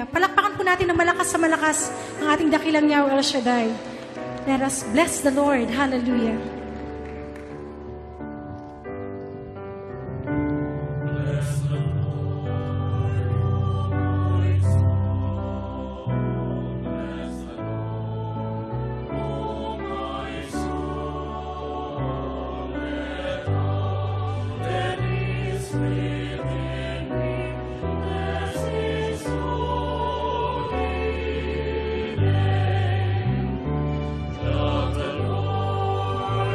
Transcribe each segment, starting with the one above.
Hallelujah. Palakpakan po natin ng malakas sa malakas ang ating dakilang Yahweh El Shaddai. Let us bless the Lord. Hallelujah. Love the Lord.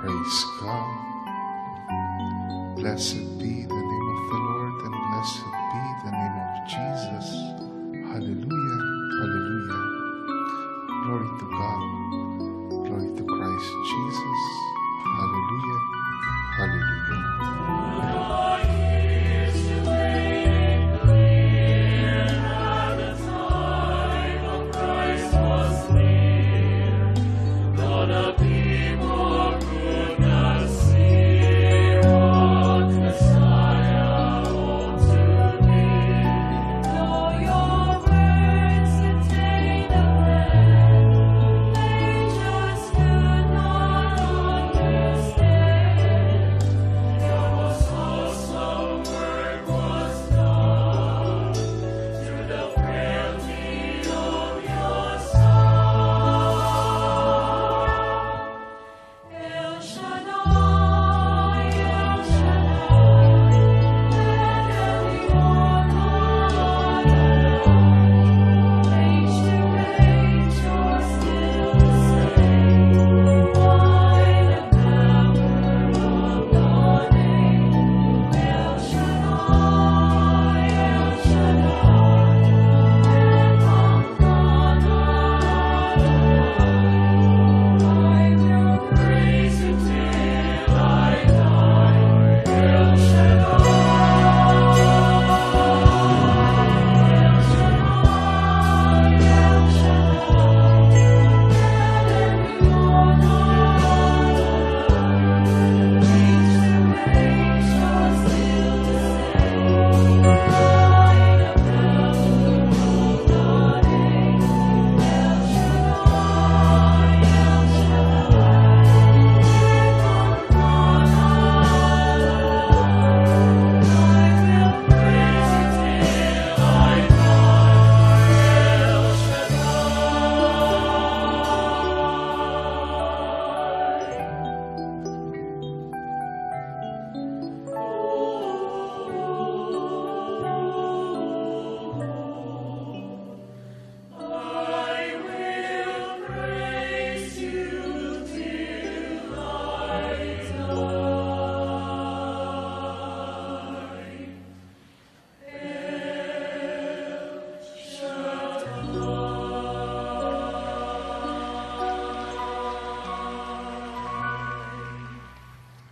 Praise God. Blessed be the name of the Lord, and blessed be the name of Jesus. Hallelujah, hallelujah. Glory to God. Glory to Christ Jesus. Hallelujah, hallelujah.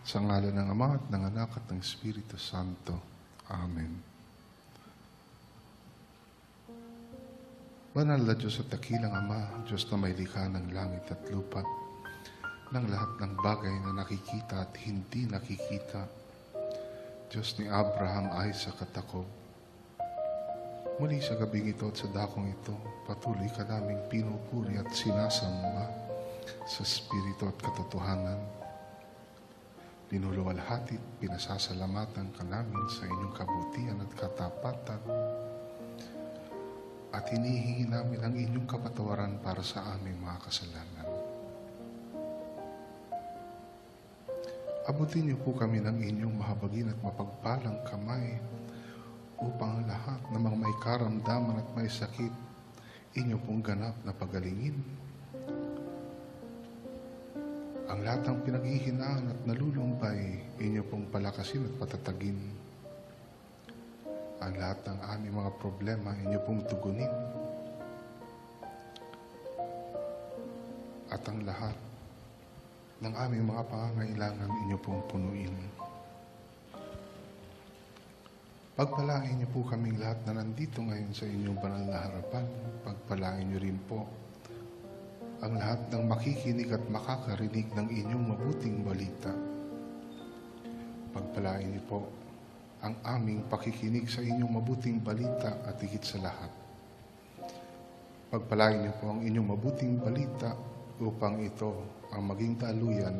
Sa ngalan ng Ama at ng Anak at ng Espiritu Santo. Amen. Banal na Diyos at dakilang Ama, Diyos na may likha ng langit at lupa, ng lahat ng bagay na nakikita at hindi nakikita, Diyos ni Abraham, Isaac at Jacob. Muli sa gabing ito at sa dakong ito, patuloy ka naming pinupuri at sinasamba sa Espiritu at katotohanan. Pinuluwalhati at pinasasalamatan ka namin sa inyong kabutihan at katapatan. At hinihingi namin ang inyong kapatawaran para sa aming mga kasalanan. Abutin niyo po kami ng inyong mahabagin at mapagpalang kamay upang ang lahat ng mga may karamdaman at may sakit, inyo pong ganap na pagalingin. Ang lahat ng pinaghihinaan at nalulumbay, inyo pong palakasin at patatagin. Ang lahat ng aming mga problema, inyo pong tugunin. At ang lahat ng aming mga pangangailangan, inyo pong punuin. Pagpalain niyo po kaming lahat na nandito ngayon sa inyong banal na harapan. Pagpalain niyo rin po ang lahat ng makikinig at makakarinig ng inyong mabuting balita. Pagpalain niyo po ang aming pakikinig sa inyong mabuting balita at higit sa lahat. Pagpalain niyo po ang inyong mabuting balita upang ito ang maging daluyan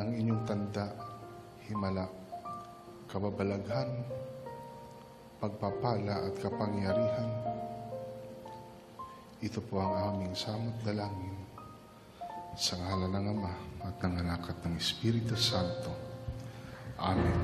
ng inyong tanda, himala, kababalaghan, pagpapala at kapangyarihan. Ito po ang aming samot dalangin sa ngalan ng Ama at ng Anak at ng Espiritu Santo. Amen.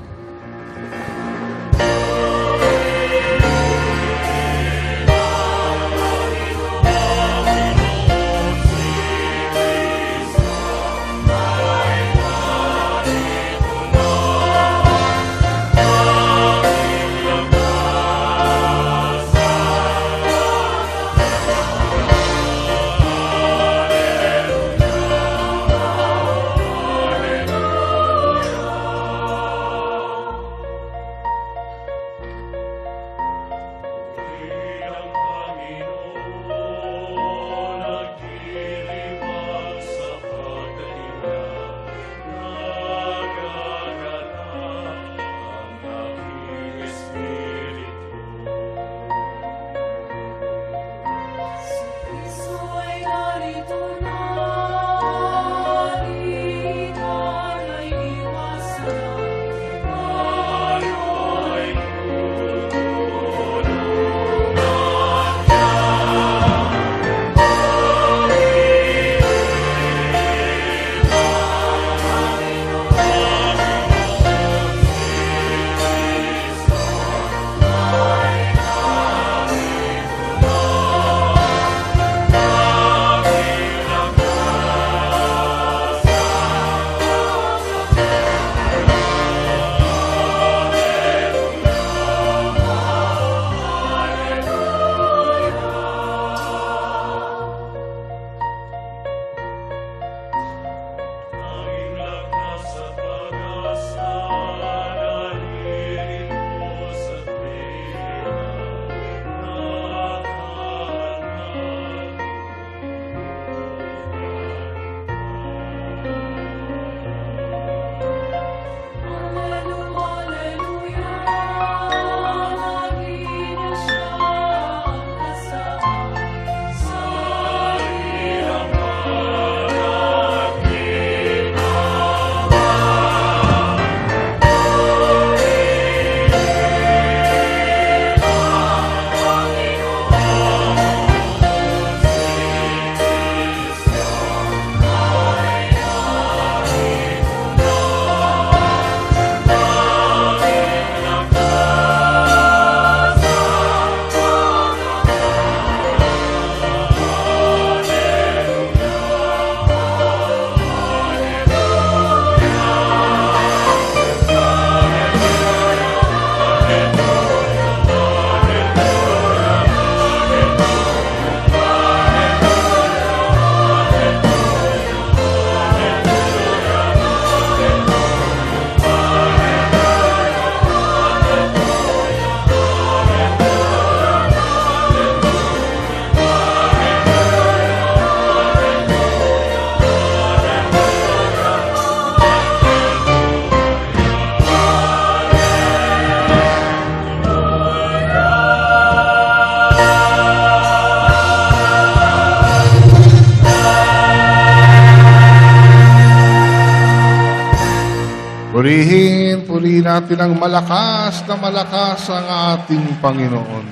Purihin natin ang malakas na malakas ang ating Panginoon.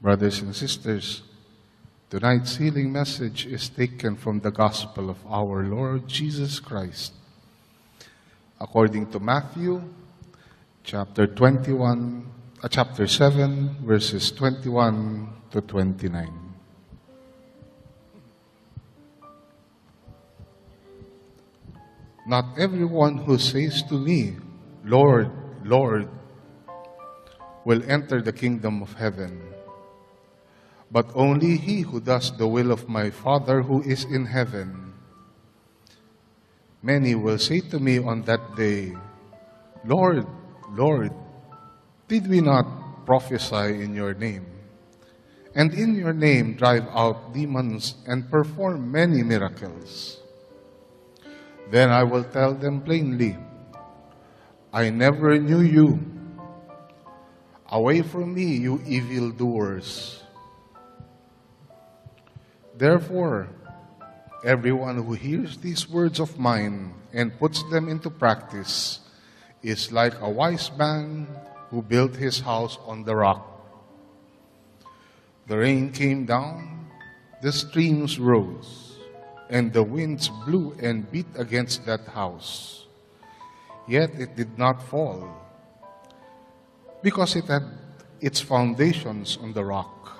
Brothers and sisters, tonight's healing message is taken from the Gospel of our Lord Jesus Christ, according to Matthew, chapter 7, verses 21 to 29. Not everyone who says to me, Lord, Lord, will enter the kingdom of heaven, but only he who does the will of my Father who is in heaven. Many will say to me on that day, Lord, Lord, did we not prophesy in your name, and in your name drive out demons and perform many miracles? Then I will tell them plainly, I never knew you. Away from me, you evildoers. Therefore, everyone who hears these words of mine and puts them into practice is like a wise man who built his house on the rock. The rain came down, the streams rose, and the winds blew and beat against that house. Yet it did not fall, because it had its foundations on the rock.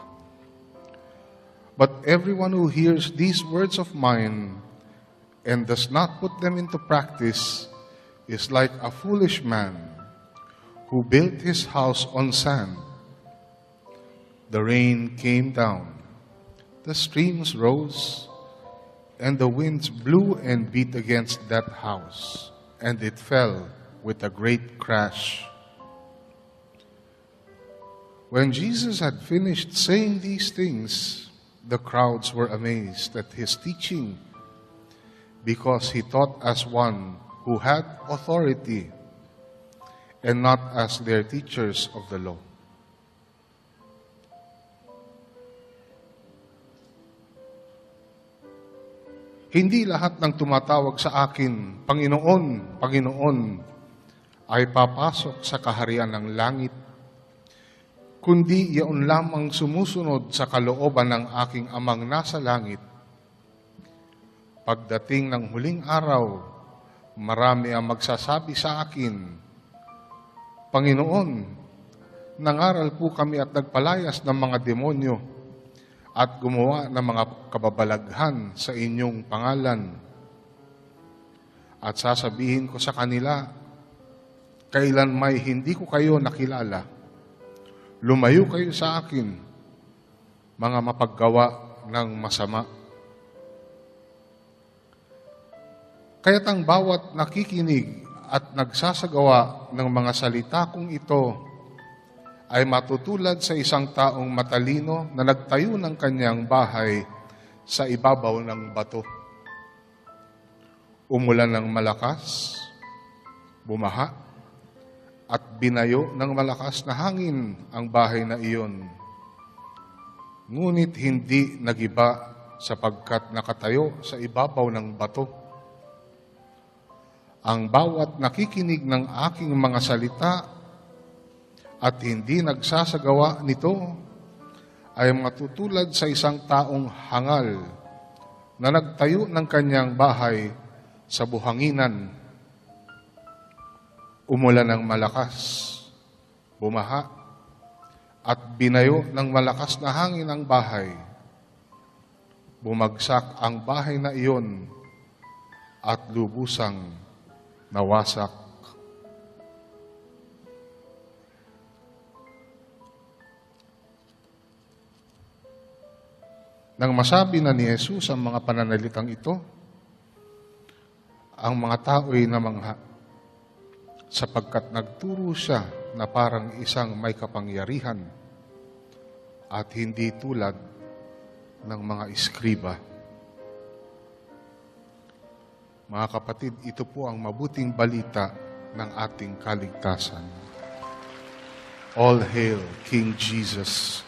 But everyone who hears these words of mine and does not put them into practice is like a foolish man who built his house on sand. The rain came down, the streams rose, and the winds blew and beat against that house, and it fell with a great crash. When Jesus had finished saying these things, the crowds were amazed at his teaching, because he taught as one who had authority and not as their teachers of the law. Hindi lahat ng tumatawag sa akin, Panginoon, Panginoon, ay papasok sa kaharian ng langit, kundi iyon lamang sumusunod sa kalooban ng aking Amang nasa langit. Pagdating ng huling araw, marami ang magsasabi sa akin, Panginoon, nangaral po kami at nagpalayas ng mga demonyo at gumawa ng mga kababalaghan sa inyong pangalan. At sasabihin ko sa kanila, kailan may hindi ko kayo nakilala. Lumayo kayo sa akin, mga mapaggawa ng masama. Kaya't ang bawat nakikinig at nagsasagawa ng mga salita kong ito ay matutulad sa isang taong matalino na nagtayo ng kanyang bahay sa ibabaw ng bato. Umulan ng malakas, bumaha, at binayo ng malakas na hangin ang bahay na iyon. Ngunit hindi nagiba sapagkat nakatayo sa ibabaw ng bato. Ang bawat nakikinig ng aking mga salita at hindi nagsasagawa nito ay matutulad sa isang taong hangal na nagtayo ng kanyang bahay sa buhanginan. Umulan ng malakas, bumaha, at binayo ng malakas na hangin ang bahay. Bumagsak ang bahay na iyon at lubusang nawasak. Nang masabi na ni Jesus ang mga pananalitang ito, ang mga tao'y namangha, sapagkat nagturo siya na parang isang may kapangyarihan at hindi tulad ng mga iskriba. Mga kapatid, ito po ang mabuting balita ng ating kaligtasan. All hail King Jesus.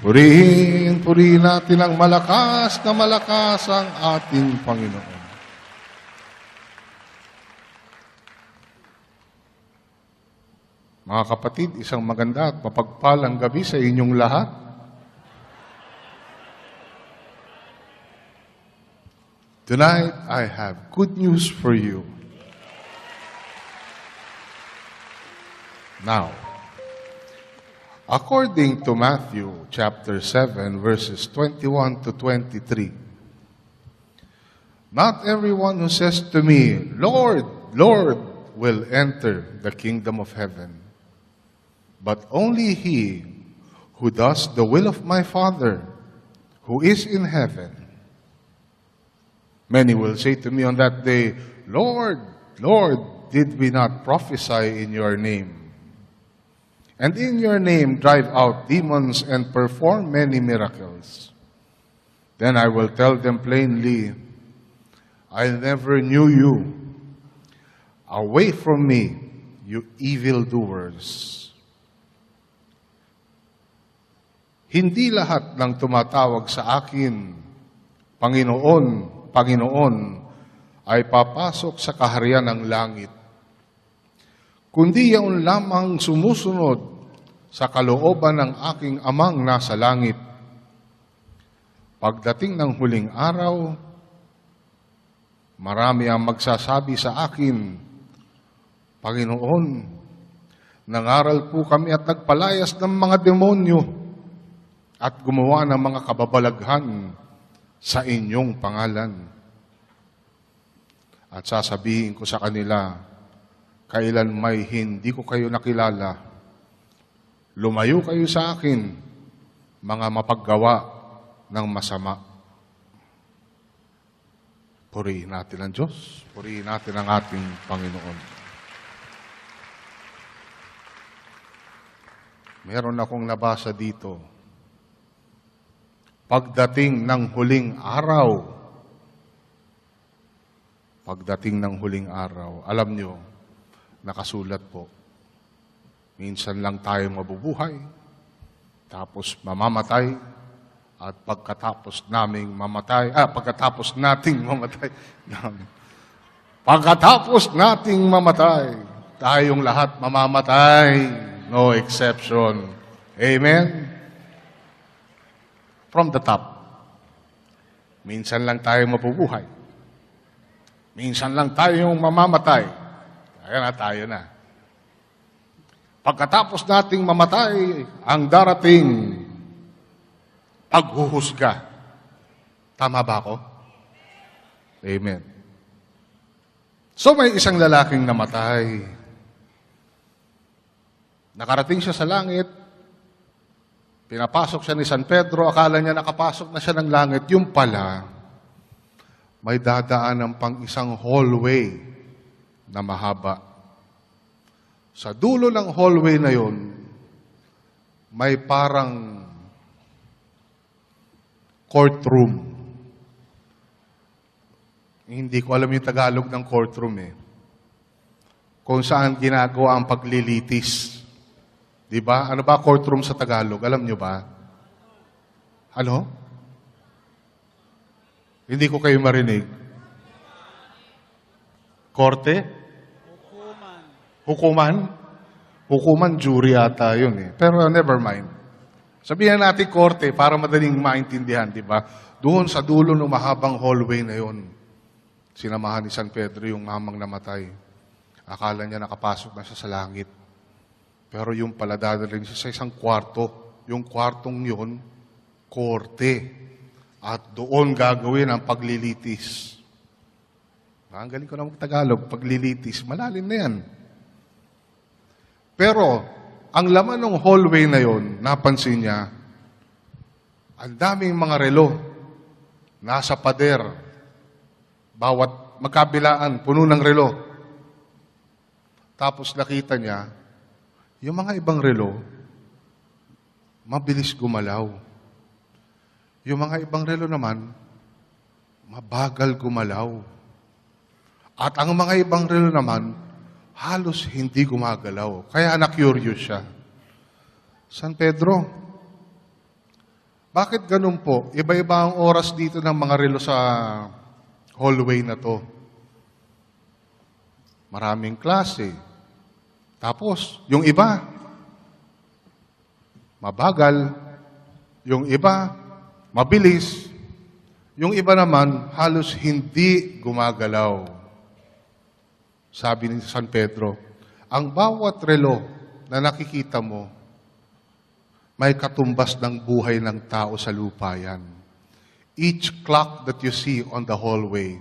Purihin, purihin natin ang malakas na malakas ang ating Panginoon. Mga kapatid, isang maganda at mapagpalang gabi sa inyong lahat. Tonight, I have good news for you. Now, according to Matthew chapter 7, verses 21 to 23, not everyone who says to me, Lord, Lord, will enter the kingdom of heaven, but only he who does the will of my Father who is in heaven. Many will say to me on that day, Lord, Lord, did we not prophesy in your name? And in your name drive out demons and perform many miracles? Then I will tell them plainly, I never knew you. Away from me, you evildoers. Hindi lahat ng tumatawag sa akin, Panginoon, Panginoon, ay papasok sa kaharian ng langit, kundi yaon lamang sumusunod sa kalooban ng aking Amang nasa langit. Pagdating ng huling araw, marami ang magsasabi sa akin, Panginoon, nangaral po kami at nagpalayas ng mga demonyo at gumawa ng mga kababalaghan sa inyong pangalan. At sasabihin ko sa kanila, kailan may hindi ko kayo nakilala. Lumayo kayo sa akin, mga mapaggawa ng masama. Purihin natin ang Diyos. Purihin natin ang ating Panginoon. Meron akong nabasa dito. Pagdating ng huling araw, pagdating ng huling araw, alam nyo, nakasulat po, minsan lang tayo mabubuhay, tapos mamamatay, at pagkatapos nating mamatay, tayong lahat mamamatay, no exception. Amen? From the top. Minsan lang tayo mabubuhay. Minsan lang tayong mamamatay. Tayo na. Pagkatapos nating mamatay, ang darating paghuhusga. Tama ba ako? Amen. So may isang lalaking namatay. Nakarating siya sa langit. Pinapasok siya ni San Pedro, akala niya nakapasok na siya ng langit. Yung pala, may dadaan ng pang isang hallway na mahaba. Sa dulo ng hallway na yon, may parang courtroom. Hindi ko alam yung Tagalog ng courtroom eh. Kung saan ginagawa ang paglilitis. Diba? Ano ba courtroom sa Tagalog? Alam nyo ba? Ano? Hindi ko kayo marinig. Korte? Hukuman. Hukuman? Hukuman, jury ata yun eh. Pero never mind. Sabihin natin korte para madaling maintindihan, di ba? Doon sa dulo ng mahabang hallway na yun, sinamahan ni San Pedro yung mamang namatay. Akala niya nakapasok na siya sa langit. Pero yung pala dadalhin siya sa isang kwarto. Yung kwartong yun, korte. At doon gagawin ang paglilitis. Ang galing ko na mag-Tagalog, paglilitis. Malalim na yan. Pero, ang laman ng hallway na yon, napansin niya, ang daming mga relo, nasa pader, bawat magkabilaan, puno ng relo. Tapos nakita niya, yung mga ibang relo, mabilis gumalaw. Yung mga ibang relo naman, mabagal gumalaw. At ang mga ibang relo naman, halos hindi gumagalaw. Kaya na-curious siya. San Pedro, Bakit ganun po? Iba-iba ang oras dito ng mga relo sa hallway na to. Maraming klase. Tapos, yung iba, mabagal. Yung iba, mabilis. Yung iba naman, halos hindi gumagalaw. Sabi ni San Pedro, ang bawat relo na nakikita mo, may katumbas ng buhay ng tao sa lupa yan. Each clock that you see on the hallway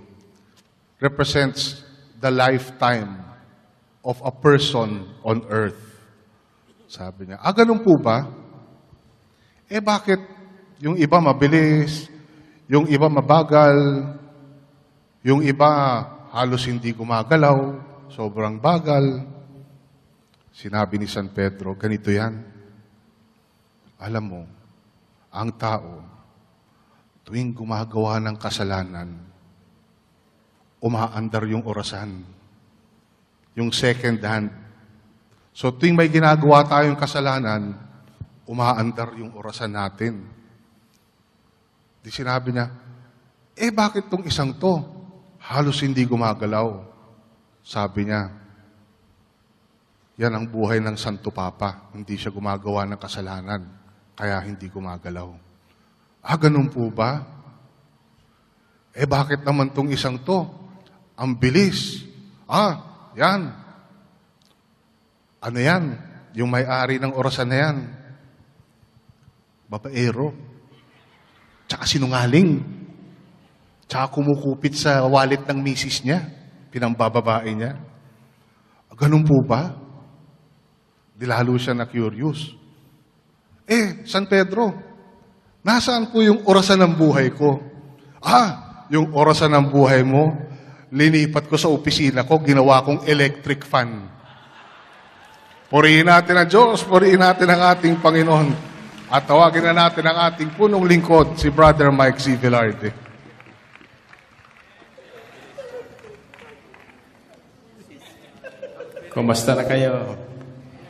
represents the lifetime of a person on earth. Sabi niya, ganun po ba? Bakit yung iba mabilis, yung iba mabagal, yung iba halos hindi gumagalaw, sobrang bagal? Sinabi ni San Pedro, ganito yan. Alam mo, ang tao, tuwing gumagawa ng kasalanan, umaandar yung orasan, yung second hand. So tuwing may ginagawa tayong kasalanan, umaandar yung orasan natin. Di sinabi niya, bakit tong isang to? Halos hindi gumagalaw. Sabi niya, yan ang buhay ng Santo Papa. Hindi siya gumagawa ng kasalanan, kaya hindi gumagalaw. Ganun po ba? Bakit naman tong isang to? Ang bilis. Yan. Ano yan? Yung may-ari ng orasan na yan. Babaero. Tsaka sinungaling. Tsaka kumukupit sa wallet ng misis niya. Pinambababae niya. Ganun po ba? Di lalo siya na curious. San Pedro, nasaan po yung orasan ng buhay ko? Yung orasan ng buhay mo, linipat ko sa opisina ko, ginawa kong electric fan. Purihin natin ang Diyos, purihin natin ang ating Panginoon. At tawagin na natin ang ating punong lingkod, si Brother Mike C. Velarde. Kumusta na kayo?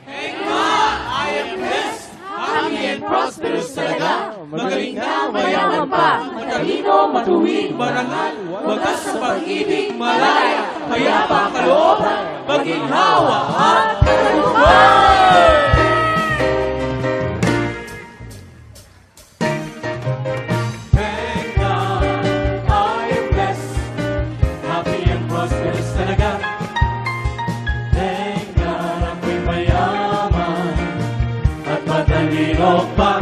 Thank God, I am blessed, happy and prosperous talaga. Magaling ka, mayaman pa, matalino, matuwid, marangal, wagas sa pag-ibig, malaya, mayapa kalooban, maginhawa at kalugay. Thank God, I am blessed, happy and prosperous talaga. Thank God, ako'y mayaman at matalino pa.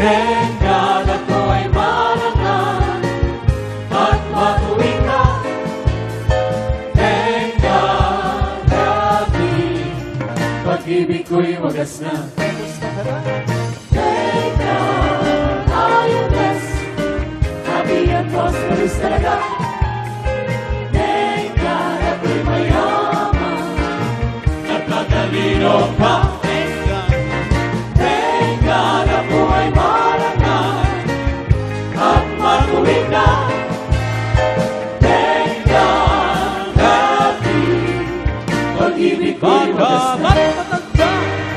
Thank God, ako ay marangal at matuwid ka. Thank God, happy, pag-ibig ko'y wagas na. Thank God, I am blessed, happy and prosperous talaga. Thank God, ako'y mayaman at matalino pa. Thank God, ako ay marangal at matuwid na. Thank God, happy, pag-ibig ko'y wagas na.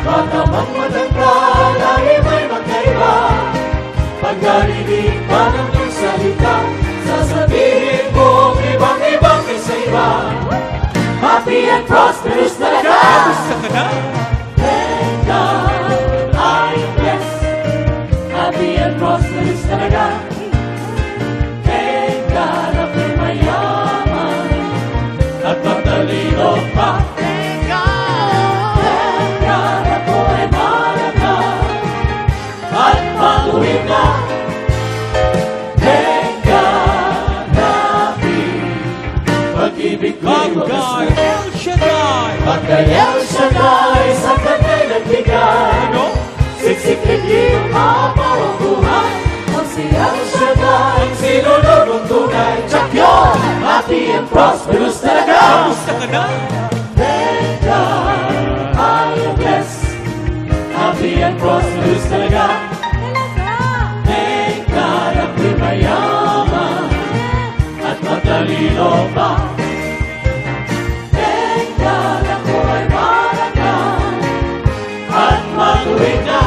Bata mang matanda, lahi may magkaiba. Pag narinig ka ng iyong salita, sasabihin mo ibang-ibang kaysa iba. Happy and prosperous talaga. Thank God, I am blessed, happy and prosperous talaga. Thank God, ako'y mayaman at matalino pa. Thank God, ako ay marangal at matuwid na. Thank God, happy, pag-ibig ko'y wagas na. Pagkay El Shaddai sa kanya'y nagbigay, siksik-likli ang mapawang buhay. Ang si El Shaddai, ang sinunod mong tunay. Tsak yun, happy and prosperous talaga. Thank God, I am blessed, happy and prosperous talaga. Thank God, ako'y mayaman at matalino pa. Thank God, ako ay marangal at matuwid na.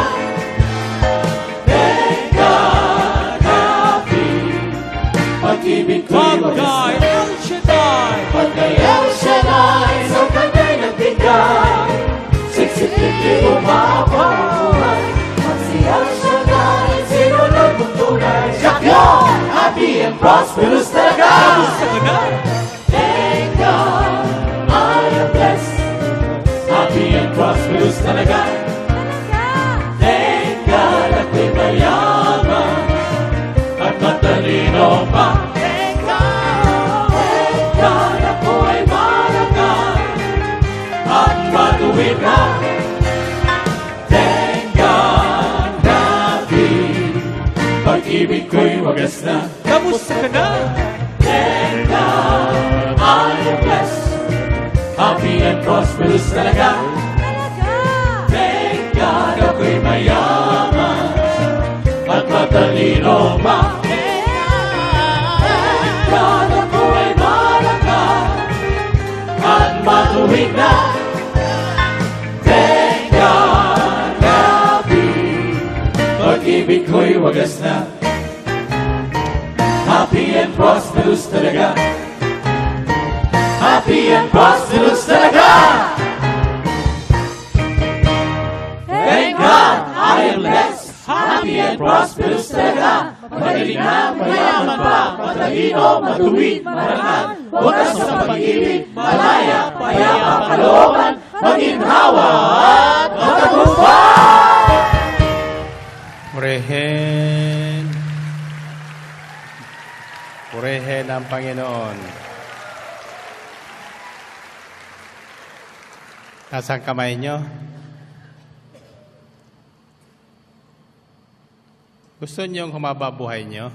prosperous talaga. Kamusta ka na? Thank God, I am blessed. Happy and prosperous talaga. Thank God, ako'y mayaman at matalino pa. Thank God, ako ay malakas at matuwid na. Thank God, happy, pag-ibig ko'y wagas na. Kamusta ka na? Thank God, I am blessed. Happy and prosperous talaga. Thank God, ako'y mayaman at matalino pa. Thank God, ako ay malakas at matuwid na. Thank God, happy, pag-ibig ko'y wagas na. Happy and prosperous talaga. Happy and prosperous talaga. Thank God, I am blessed. Happy and prosperous talaga. Magaling na, mayaman pa, matalino, matuwid, marangal, wagas sa pag-ibig, malaya, payapa, kalooban, maginhawa at matagumpay. Purihin. Purihin ang Panginoon. Nasaan kamay nyo? Gusto niyong humaba buhay nyo?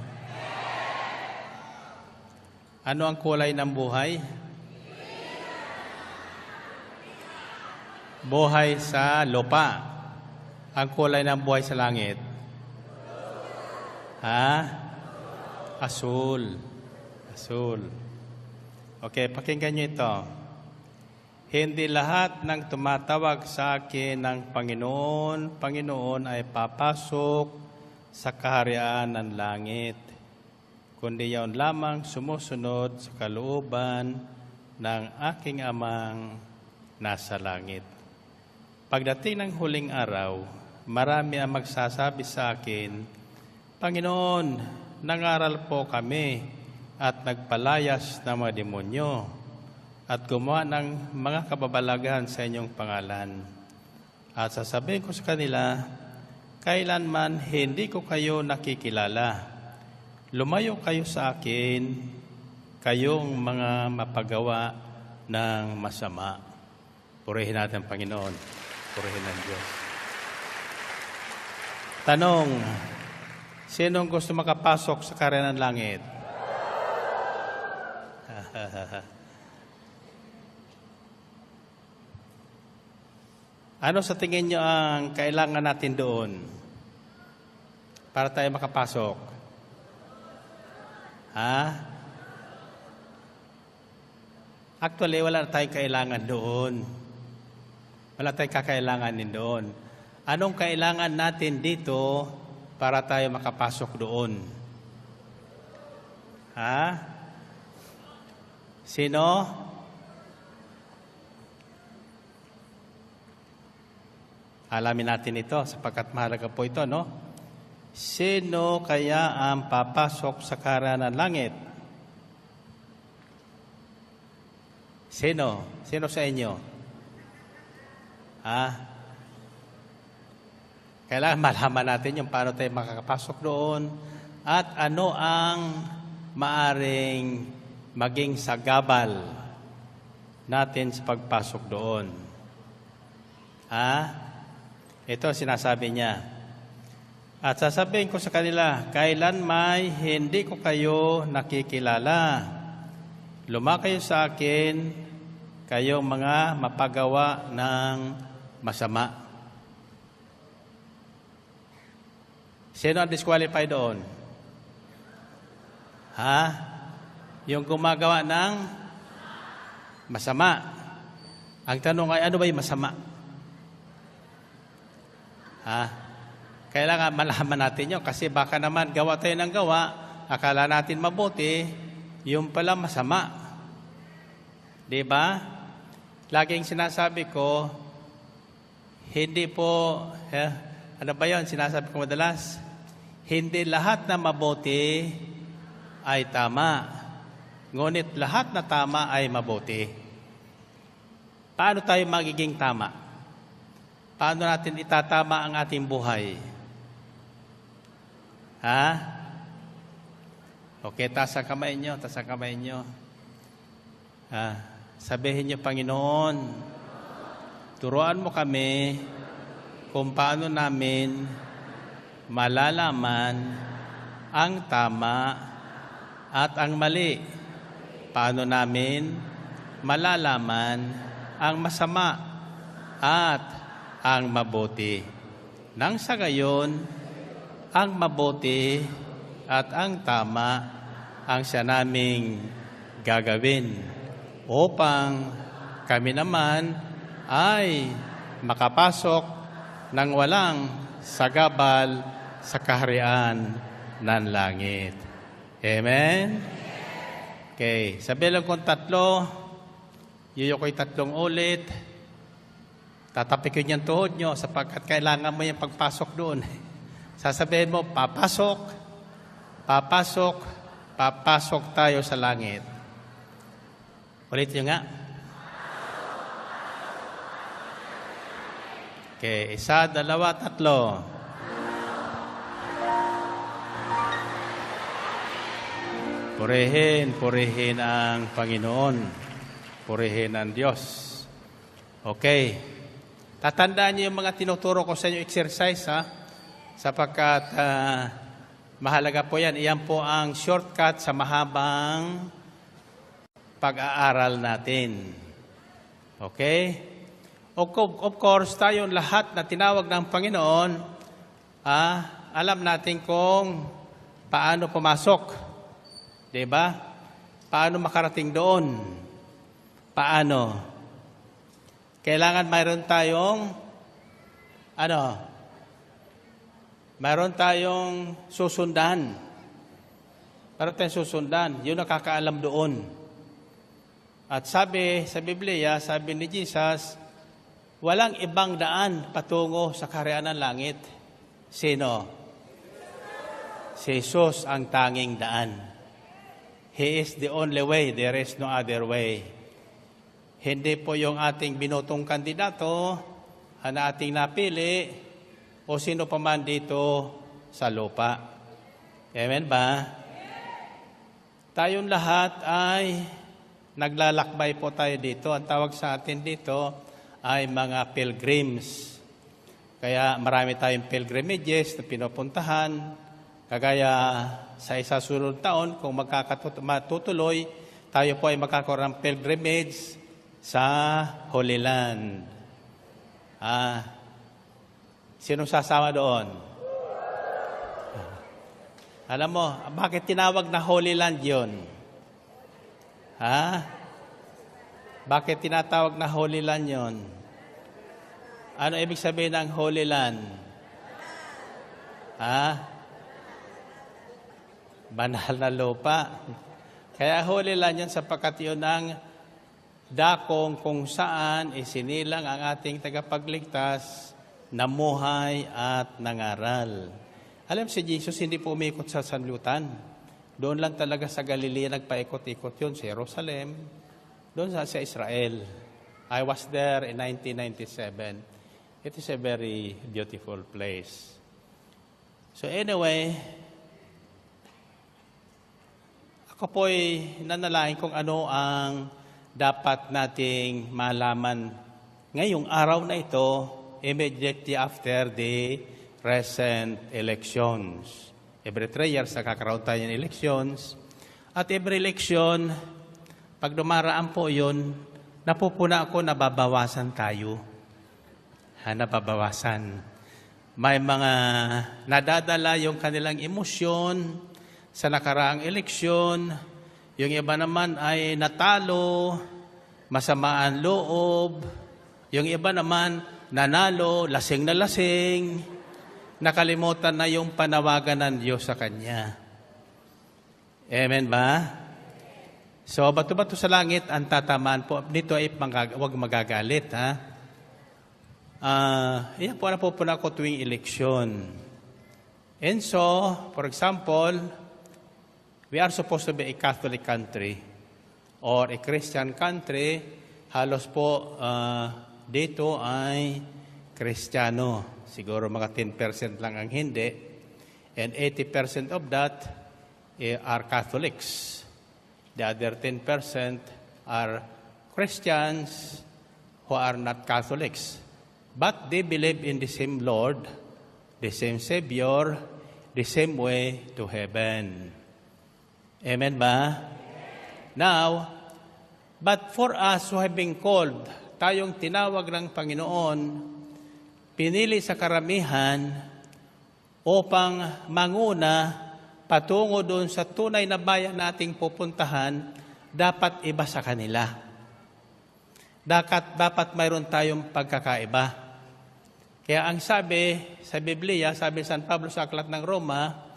Ano ang kulay ng buhay? Buhay sa lupa. Ang kulay ng buhay sa langit? Ha? Asul. Asul. Okay, pakinggan nyo ito. Hindi lahat ng tumatawag sa akin ng Panginoon, Panginoon ay papasok sa kaharian ng langit, kundi yaon lamang sumusunod sa kalooban ng aking amang nasa langit. Pagdating ng huling araw, marami ang magsasabi sa akin, Panginoon, nangaral po kami at nagpalayas ng mga demonyo at gumawa ng mga kababalaghan sa inyong pangalan. At sasabihin ko sa kanila, kailanman hindi ko kayo nakikilala. Lumayo kayo sa akin, kayong mga mapagawa ng masama. Purihin natin ang Panginoon. Purihin ang Diyos. Tanong, sinong gusto makapasok sa kaharian ng langit? Ano sa tingin nyo ang kailangan natin doon para tayo makapasok? Ha? Actually, wala na tayong kailangan doon. Wala tayong kakailanganin doon. Anong kailangan natin dito para tayo makapasok doon? Ha? Sino? Alamin natin ito sapagkat mahalaga po ito, no? Sino kaya ang papasok sa kaharian ng langit? Sino? Sino sa inyo? Ha? Kailangan malaman natin yung paano tayo makakapasok doon at ano ang maaring maging sagabal natin sa pagpasok doon. Ha? Ito sinasabi niya. At sasabihin ko sa kanila, kailan may hindi ko kayo nakikilala. Lumakayo sa akin, kayong mga mapagawa ng masama. Sino ang disqualified doon? Ha? Yung gumagawa ng masama. Ang tanong ay, ano ba yung masama? Ha? Kailangan malaman natin yun kasi baka naman gawa tayo ng gawa, akala natin mabuti, yung pala masama. Diba? Laging sinasabi ko, hindi po, ano ba yun? Sinasabi ko madalas, hindi lahat na mabuti ay tama. Ngunit lahat na tama ay mabuti. Paano tayo magiging tama? Paano natin itatama ang ating buhay? Ha? Okay, taas ang kamay nyo, taas ang kamay nyo. Sabihin nyo, Panginoon, turuan mo kami kung paano namin malalaman ang tama at ang mali. Paano namin malalaman ang masama at ang mabuti. Nang sa gayon, ang mabuti at ang tama ang siya naming gagawin upang kami naman ay makapasok ng walang sagabal sa kaharian ng langit. Amen? Okay, sabi lang kong 3, yuyukoy 3 ulit. Tatapikin yung tuhod nyo sapagkat kailangan mo yung pagpasok doon. Sasabihin mo, papasok, papasok, papasok tayo sa langit. Ulit nyo nga. Okay, 1, 2, 3. Purihin ang Panginoon. Purihin ang Diyos. Okay. Tatandaan niyo yung mga tinuturo ko sa inyo exercise, ha? Sapagkat mahalaga po yan. Iyan po ang shortcut sa mahabang pag-aaral natin. Okay? Of course, tayong lahat na tinawag ng Panginoon, alam natin kung paano pumasok. Diba? Paano makarating doon? Paano? Kailangan mayroon tayong mayroon tayong susundan. Mayroon tayong susundan. Yun nakakaalam doon. At sabi sa Biblia, sabi ni Jesus, walang ibang daan patungo sa kaharian ng langit. Sino? Si Jesus ang tanging daan. He is the only way. There is no other way. Hindi po yung ating binutong kandidato na ating napili o sino pa man dito sa lupa. Amen ba? Tayong lahat ay naglalakbay po tayo dito. Ang tawag sa atin dito ay mga pilgrims. Kaya marami tayong pilgrimages na pinupuntahan. Kagaya sa isasunod taon, kung matutuloy, tayo po ay magkakaroon ng pilgrimage sa Holy Land. Sinong sasama doon? Alam mo, bakit tinawag na Holy Land yun? Bakit tinatawag na Holy Land yun? Ano ibig sabihin ng Holy Land? Banal na lupa. Kaya Holy Land yan sapagkat yun ang dakong kung saan isinilang ang ating tagapagligtas, namuhay at nangaral. Alam si Jesus, hindi po umikot sa sanlibutan. Doon lang talaga sa Galilea nagpaikot-ikot yun, sa Jerusalem, doon sa Israel. I was there in 1997. It is a very beautiful place. So anyway, ako po'y nanalangin kung ano ang dapat nating malaman ngayong araw na ito, immediately after the recent elections. Every 3 years, nakakaroon tayo ng elections. At every election, pag dumaraan po yun, napupuna ako, nababawasan tayo. Nababawasan. May mga nadadala yung kanilang emosyon sa nakaraang eleksyon. Yung iba naman ay natalo, masamaan loob. Yung iba naman nanalo, lasing na lasing. Nakalimutan na yung panawagan ng Diyos sa Kanya. Amen ba? So, bato-bato sa langit, ang tatamaan po. Dito ay huwag magagalit, ha? Yan po napupuna ko tuwing eleksyon. And so, for example, we are supposed to be a Catholic country or a Christian country. Halos po dito ay Kristiyano. Siguro mga 10% lang ang hindi. And 80% of that are Catholics. The other 10% are Christians who are not Catholics. But they believe in the same Lord, the same Savior, the same way to heaven. Amen ba? Now, but for us who have been called, tayong tinawag ng Panginoon, pinili sa karamihan upang manguna patungo doon sa tunay na bayan nating pupuntahan, dapat iba sa kanila. Dapat mayroon tayong pagkakaiba. Kaya ang sabi sa Biblia, sabi San Pablo sa Aklat ng Roma,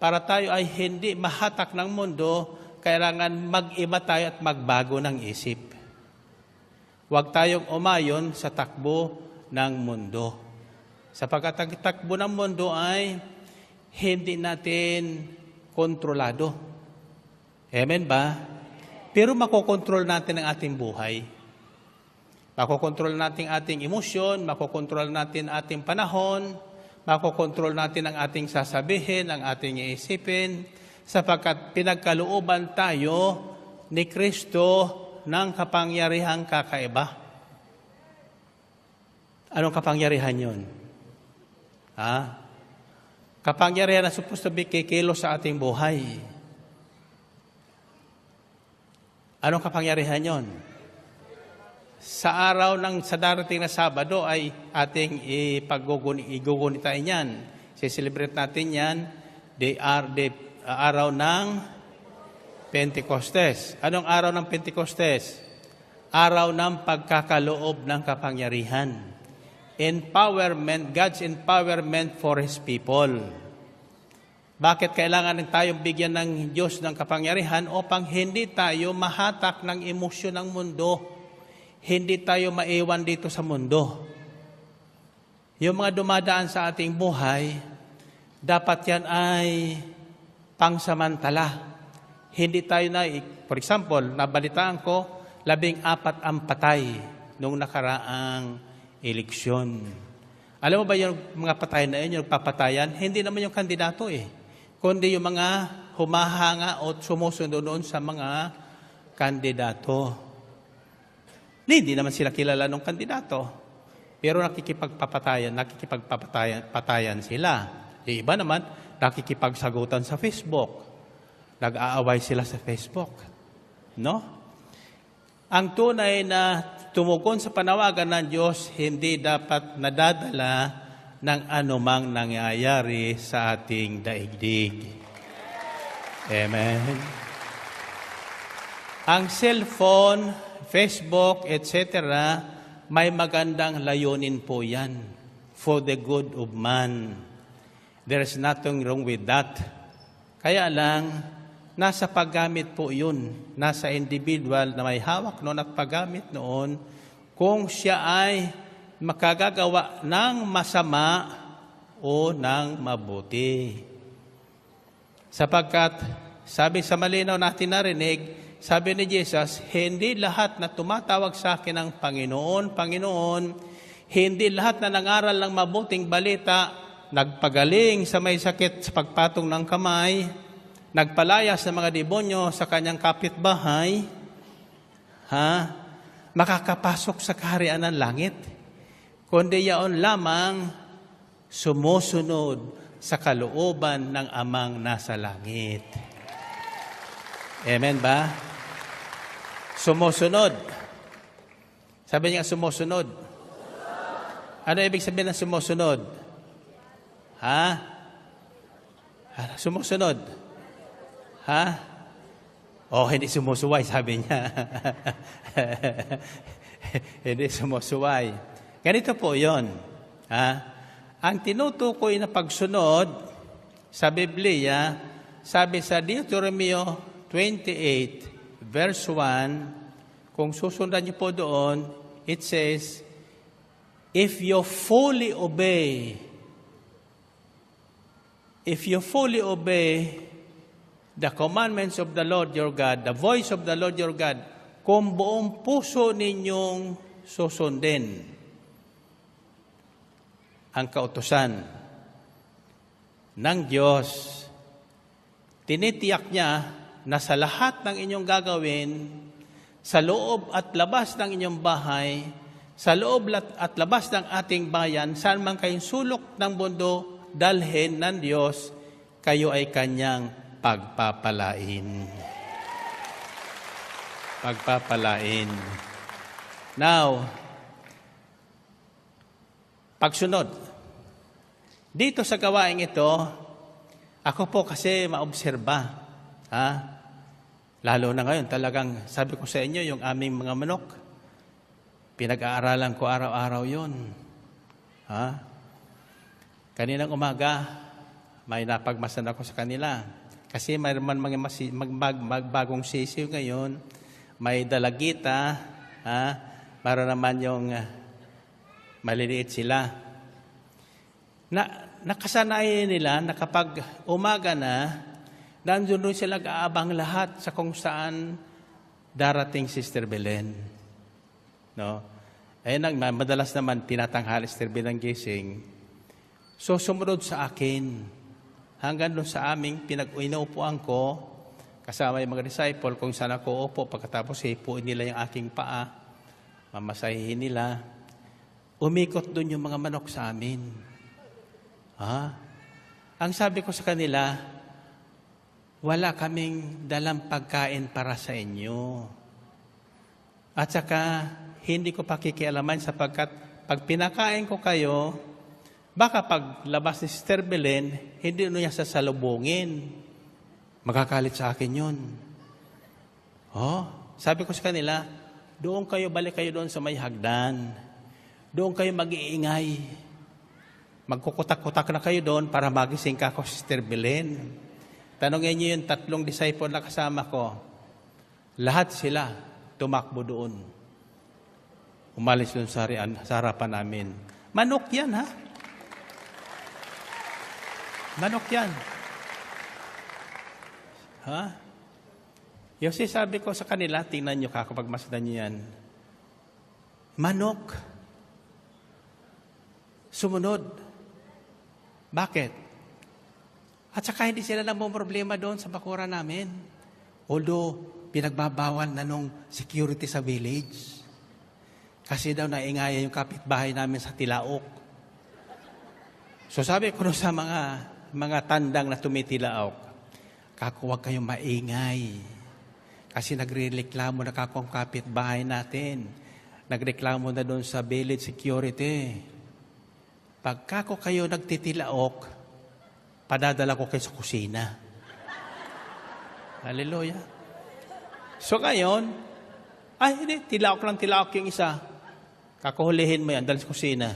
para tayo ay hindi mahatak ng mundo, kailangan mag-iba tayo at magbago ng isip. Huwag tayong umayon sa takbo ng mundo. Sapagkat ang takbo ng mundo ay hindi natin kontrolado. Amen ba? Pero makokontrol natin ang ating buhay. Makokontrol natin ating emosyon, makokontrol natin ating panahon, makokontrol natin ang ating sasabihin, ang ating iisipin, sapagkat pinagkalooban tayo ni Kristo ng kapangyarihang kakaiba. Anong kapangyarihan yun? Kapangyarihan na supposed to be kikilos sa ating buhay. Anong kapangyarihan yon? Sa darating na Sabado ay ating igugunitain yan. Celebrate natin yan. The araw ng Pentecostes. Anong araw ng Pentecostes? Araw ng pagkakaloob ng kapangyarihan. Empowerment, God's empowerment for His people. Bakit kailangan tayong bigyan ng Diyos ng kapangyarihan? Upang hindi tayo mahatak ng emosyon ng mundo. Hindi tayo maiwan dito sa mundo. Yung mga dumadaan sa ating buhay, dapat yan ay pangsamantala. Hindi tayo for example, nabalitaan ko, 14 ang patay nung nakaraang eleksyon. Alam mo ba yung mga patay na yun, yung papatayan? Hindi naman yung kandidato kundi yung mga humahanga o sumusunod doon sa mga kandidato. Hindi naman sila kilala ng kandidato. Pero nakikipagpapatayan sila. Yung iba naman, nakikipagsagutan sa Facebook. Nag-aaway sila sa Facebook. No? Ang tunay na tumugon sa panawagan ng Diyos, hindi dapat nadadala ng anumang nangyayari sa ating daigdig. Amen. Ang cellphone, Facebook, etc., may magandang layunin po yan for the good of man. There is nothing wrong with that. Kaya lang, nasa paggamit po yun. Nasa individual na may hawak noon at paggamit noon kung siya ay makagagawa ng masama o ng mabuti. Sapagkat, sabi sa malinaw natin narinig, sabi ni Jesus, hindi lahat na tumatawag sa akin ng Panginoon, Panginoon, hindi lahat na nangaral ng mabuting balita, nagpagaling sa may sakit sa pagpatong ng kamay, nagpalayas ng mga demonyo sa kanyang kapitbahay, makakapasok sa kaharian ng langit, kundi yaon lamang sumusunod sa kalooban ng Amang nasa langit. Amen ba? Sumusunod. Sabi niya sumusunod. Ano ibig sabihin ng sumusunod? Sumusunod. Hindi sumusuway, sabi niya. Hindi sumusuway. Ganito po yun. Ang tinutukoy na pagsunod sa Biblia, sabi sa Deuteronomy 28, verse 1, kung susundan niyo po doon, it says, if you fully obey the commandments of the Lord your God, the voice of the Lord your God, kung buong puso ninyong susundin ang kautusan ng Diyos, tinitiyak niya na sa lahat ng inyong gagawin, sa loob at labas ng inyong bahay, sa loob at labas ng ating bayan, saan man kayong sulok ng mundo, dalhin ng Diyos, kayo ay Kanyang pagpapalain. Pagpapalain. Now, pagsunod. Dito sa gawaing ito, ako po kasi maobserba. Lalo na ngayon, talagang sabi ko sa inyo, yung aming mga manok, pinag-aaralan ko araw-araw yun. Kaninang umaga, may napagmasan ako sa kanila. Kasi mayroon magbagong sisiw ngayon, may dalagita, mayroon naman yung maliliit sila. Nakasanayan nila na kapag umaga na, nandun sila nag-aabang lahat sa kung saan darating Sister Belen. No? Madalas naman tinatanghal Sister Belen gising. So sumunod sa akin, hanggang doon sa aming pinag-inuupuan ko, kasama yung mga disciple, kung saan ako upo, pagkatapos hipuin nila yung aking paa, mamasahihin nila, umikot doon yung mga manok sa amin. Ang sabi ko sa kanila, wala kaming dalang pagkain para sa inyo. At saka, hindi ko pakikialaman sapagkat pag pinakain ko kayo, baka pag labas ni Sister Belen, hindi niya sasalubungin. Magkakalit sa akin yun. Sabi ko sa kanila, doon kayo, balik kayo doon sa may hagdan. Doon kayo mag-iingay. Magkukutak-kutak na kayo doon para magising ka ako, Sister Belen. Tanongin niyo yung 3 disciple na kasama ko. Lahat sila tumakbo doon. Umalis doon sa harapan namin. Manok yan, ha? Manok yan. Yung sabi ko sa kanila, tingnan nyo ka kapag masdan nyo yan. Manok. Sumunod. Bakit? At saka hindi sila problema doon sa bakura namin. Although, pinagbabawal na nung security sa village. Kasi daw naingaya yung kapitbahay namin sa Tilaok. So sabi ko sa mga tandang na tumitilaok, huwag kayong maingay. Kasi nagreklamo na kakong kapitbahay natin. Nagreklamo na doon sa village security. Pagka kayo nagtitilaok, padadala ko kayo sa kusina. Hallelujah. So ngayon, hindi, tilaok yung isa. Kakuhulihin mo yan, dahil sa kusina.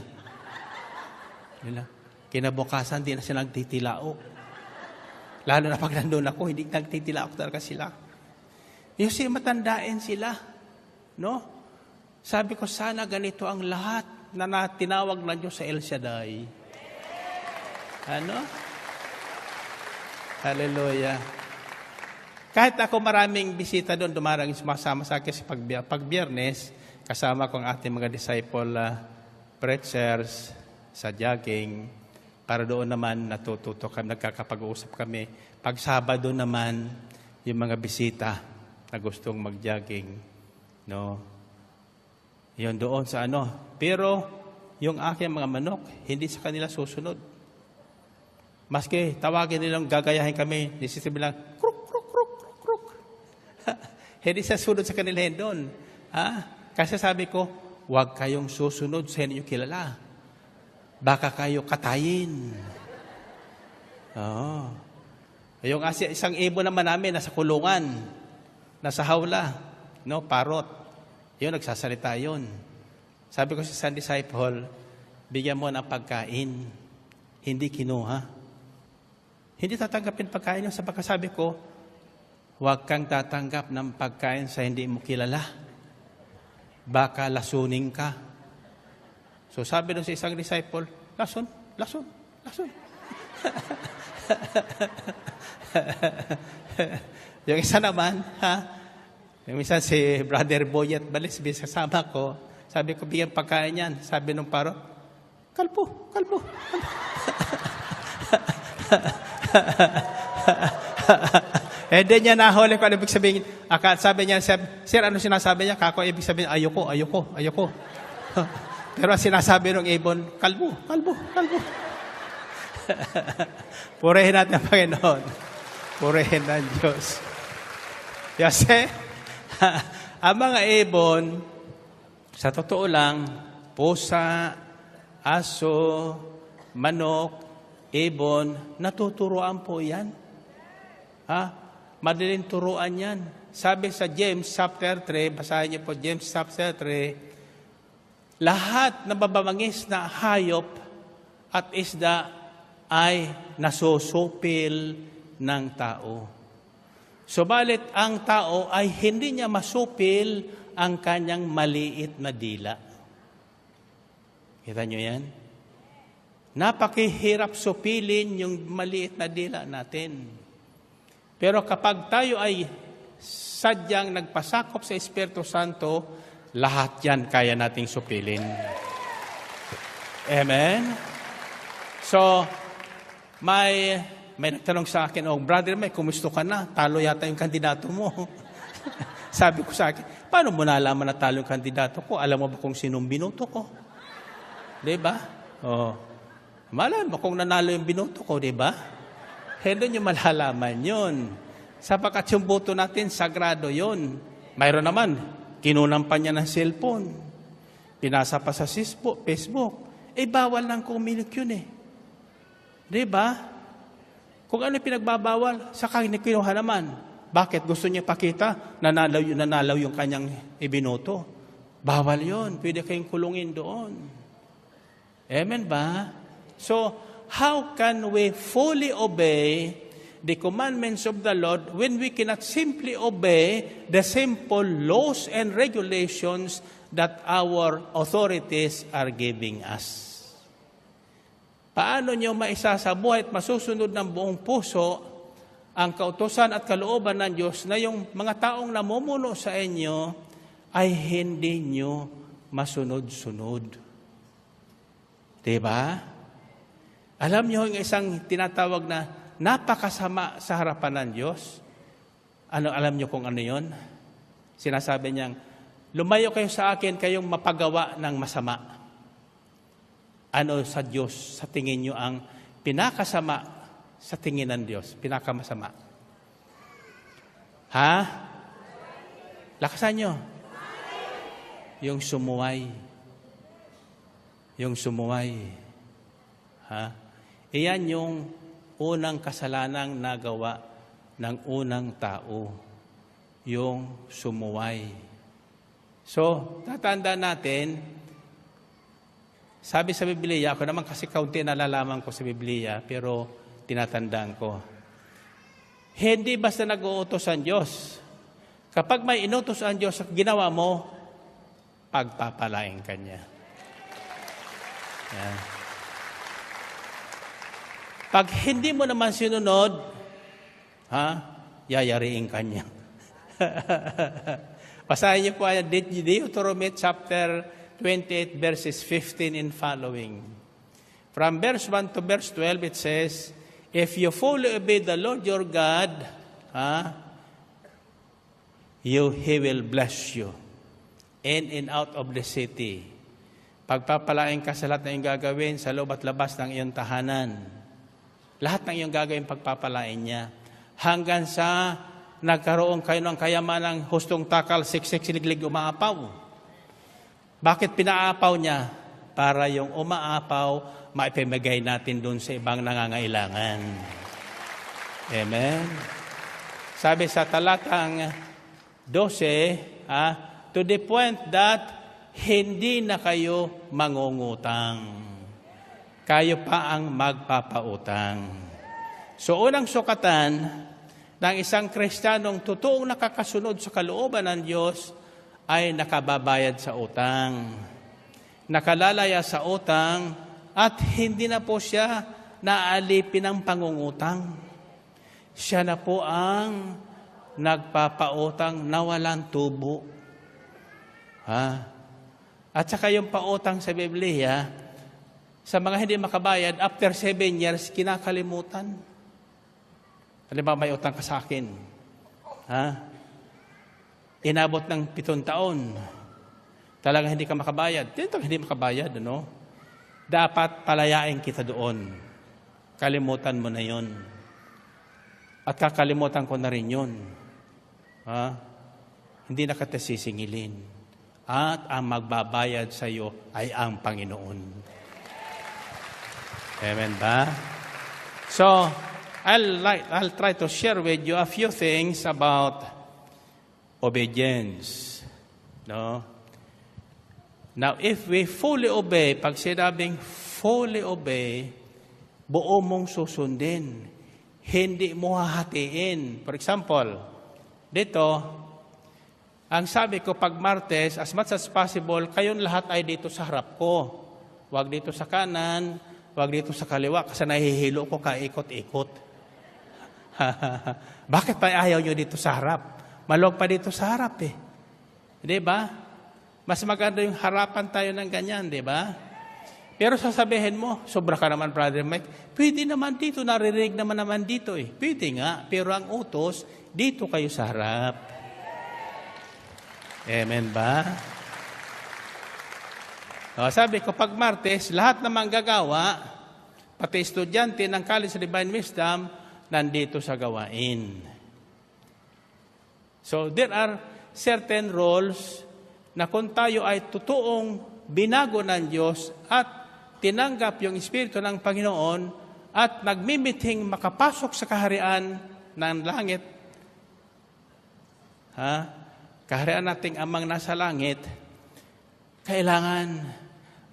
Kinabukasan, di na sila nagtitilaok. Lalo na pag nandun ako, hindi nagtitilaok talaga sila. Yung matandain sila. No? Sabi ko, sana ganito ang lahat na tinawag na Diyos sa El Shaddai. Ano? Hallelujah. Kahit ako maraming bisita doon, dumarang sumasama sa akin sa pag Biyernes, kasama ko ang ating mga disciple preachers sa jogging, para doon naman natututo kami, nagkakapag-uusap kami. Pag Sabado naman, yung mga bisita na gustong mag-jogging. No? Yun doon sa Pero, yung aking mga manok, hindi sa kanila susunod. Maski tawagin nilang gagayahin kami, nisisip bilang, kruk, kruk, kruk, kruk, kruk. Hindi sa sunod sa kanila doon. Kasi sabi ko, huwag kayong susunod sa inyo kilala. Baka kayo katayin. Yung isang ibon naman namin, nasa kulungan, nasa hawla, parot. Yun, nagsasalita yun. Sabi ko sa isang disciple, bigyan mo ng pagkain, hindi kinuha. Hindi tatanggapin pagkain yun. Sa pagkasabi ko, huwag kang tatanggap ng pagkain sa hindi mo kilala. Baka lasunin ka. So sabi doon sa isang disciple, lason. Yung isa naman, yung isa si Brother Boyet Balis, kasama ko, sabi ko, bigyan pagkain yan. Sabi nung parot, kalbo. Then niya nahuli ko, ano ibig sabihin, sabi niya, sir, ano sinasabi niya? Kako, ibig sabihin, ayoko. Pero ang sinasabi ng ibon, kalbo. Purihin natin ang Panginoon. Purihin ng Diyos. Kasi, ang mga ibon, sa totoo lang, pusa, aso, manok, ibon, natuturuan po yan. Madaling turuan yan. Sabi sa James chapter 3, basahin niyo po James chapter 3, lahat na babangis na hayop at isda ay nasusupil ng tao. Subalit ang tao ay hindi niya masupil ang kanyang maliit na dila. Kita niyo yan? Napakahirap supilin yung maliit na dila natin. Pero kapag tayo ay sadyang nagpasakop sa Espiritu Santo, lahat yan kaya nating supilin. Amen? So, may nagtanong sa akin, brother, kumusta ka na? Talo yata yung kandidato mo. Sabi ko sa akin, paano mo nalaman na talo yung kandidato ko? Alam mo ba kung sinong binoto ko? Diba? Malaman mo kung nanalo yung binoto ko, diba? Hindi nyo malalaman yun. Sapagkat yung boto natin, sagrado yun. Mayroon naman, kinunampan niya ng cellphone. Pinasa pa sa Facebook. Bawal nang kumilik yun Diba? Kung ano pinagbabawal, saka kinuha naman. Bakit? Gusto niya pakita, nanalaw yung kanyang ibinoto. Bawal yun. Pwede kayong kulungin doon. Amen ba? So, how can we fully obey the commandments of the Lord when we cannot simply obey the simple laws and regulations that our authorities are giving us? Paano nyo maisasabuhay at masusunod ng buong puso ang kautusan at kalooban ng Diyos na yung mga taong namumuno sa inyo ay hindi nyo masunod-sunod? Diba? Alam niyo yung isang tinatawag na napakasama sa harapan ng Diyos? Alam niyo kung ano yon? Sinasabi niyang, lumayo kayo sa akin, kayong mapagawa ng masama. Ano sa Diyos, sa tingin niyo ang pinakasama sa tingin ng Diyos? Pinakamasama. Lakasan niyo. Yung sumuway. Iyan yung unang kasalanang nagawa ng unang tao, yung sumuway. So, tatanda natin, sabi sa Biblia, ako naman kasi kaunti nalalaman ko sa Biblia, pero tinatandaan ko. Hindi basta nag-uutos ang Diyos. Kapag may inutos ang Diyos at ginawa mo, pagpapalain ka niya. Yeah. Pag hindi mo naman sinunod, yayariin ka niya. Basahin niyo po Deuteronomy chapter 28 verses 15 and following. From verse 1 to verse 12 it says, if you fully obey the Lord your God, He will bless you in and out of the city. Pagpapalain ka sa lahat na iyong gagawin sa loob at labas ng iyong tahanan. Lahat ng iyong gagawin pagpapalain niya. Hanggang sa nagkaroon kayo ng kayamanang hustong takal, siksik, siliglig, umaapaw. Bakit pinaapaw niya? Para yung umaapaw, maipamigay natin doon sa ibang nangangailangan. Amen? Sabi sa talatang 12, to the point that hindi na kayo mangungutang. Kayo pa ang magpapautang. So, unang sukatan ng isang Kristiyanong totoong nakakasunod sa kalooban ng Diyos ay nakababayad sa utang. Nakalalaya sa utang at hindi na po siya naalipin ng pangungutang. Siya na po ang nagpapautang na walang tubo. At saka yung pautang sa Biblia, sa mga hindi makabayad, after 7 years, kinakalimutan. Halimbawa, may utang ka sa akin. Inabot ng 7 taon. Talagang hindi ka makabayad. Hindi makabayad, ano? Dapat palayain kita doon. Kalimutan mo na yon. At kakalimutan ko na rin yun. Hindi na kita sisingilin. At ang magbabayad sa iyo ay ang Panginoon. Amen ba? So, I'll try to share with you a few things about obedience. No? Now, if we fully obey, pag sinabing fully obey, buo mong susundin. Hindi mo hahatiin. For example, dito, ang sabi ko pag Martes, as much as possible, kayong lahat ay dito sa harap ko. Huwag dito sa kanan, huwag dito sa kaliwa, kasi nahihilo ko kaikot-ikot. Bakit pa ayaw nyo dito sa harap? Malog pa dito sa harap eh. Di ba? Mas maganda yung harapan tayo ng ganyan, di ba? Pero sasabihin mo, sobra ka naman, Brother Mike. Pwede naman dito, naririnig naman dito eh. Pwede nga, pero ang utos, dito kayo sa harap. Amen ba? Sabi ko, pag Martes, lahat naman gagawa, pati estudyante ng College of Divine Wisdom, nandito sa gawain. So, there are certain roles na kung tayo ay totoong binago ng Diyos at tinanggap yung Espiritu ng Panginoon at nagmimiting makapasok sa kaharian ng langit, kaharian nating amang nasa langit, kailangan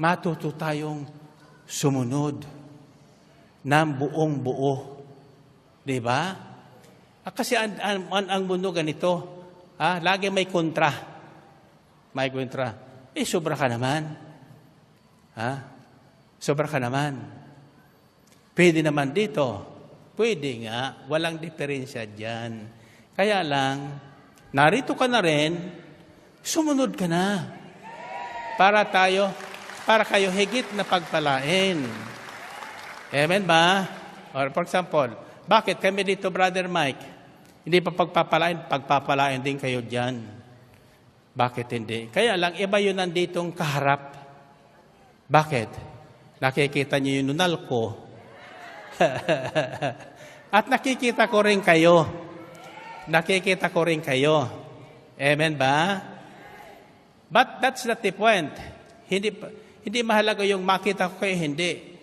matuto tayong sumunod ng buong buo. Diba? Kasi ang mundo ganito, lagi may kontra. May kontra. Sobra ka naman. Sobra ka naman. Pwede naman dito. Pwede nga. Walang diferensya dyan. Kaya lang, narito ka na rin, sumunod ka na. Para kayo higit na pagpalain. Amen ba? Or for example, bakit kami dito, Brother Mike, hindi pa pagpapalain din kayo dyan? Bakit hindi? Kaya lang, iba yun nanditong kaharap. Bakit? Nakikita niyo yung nunal ko. At nakikita ko rin kayo. Nakikita ko rin kayo. Amen ba? But that's not the point. Hindi mahalaga yung makita ko kayo, hindi.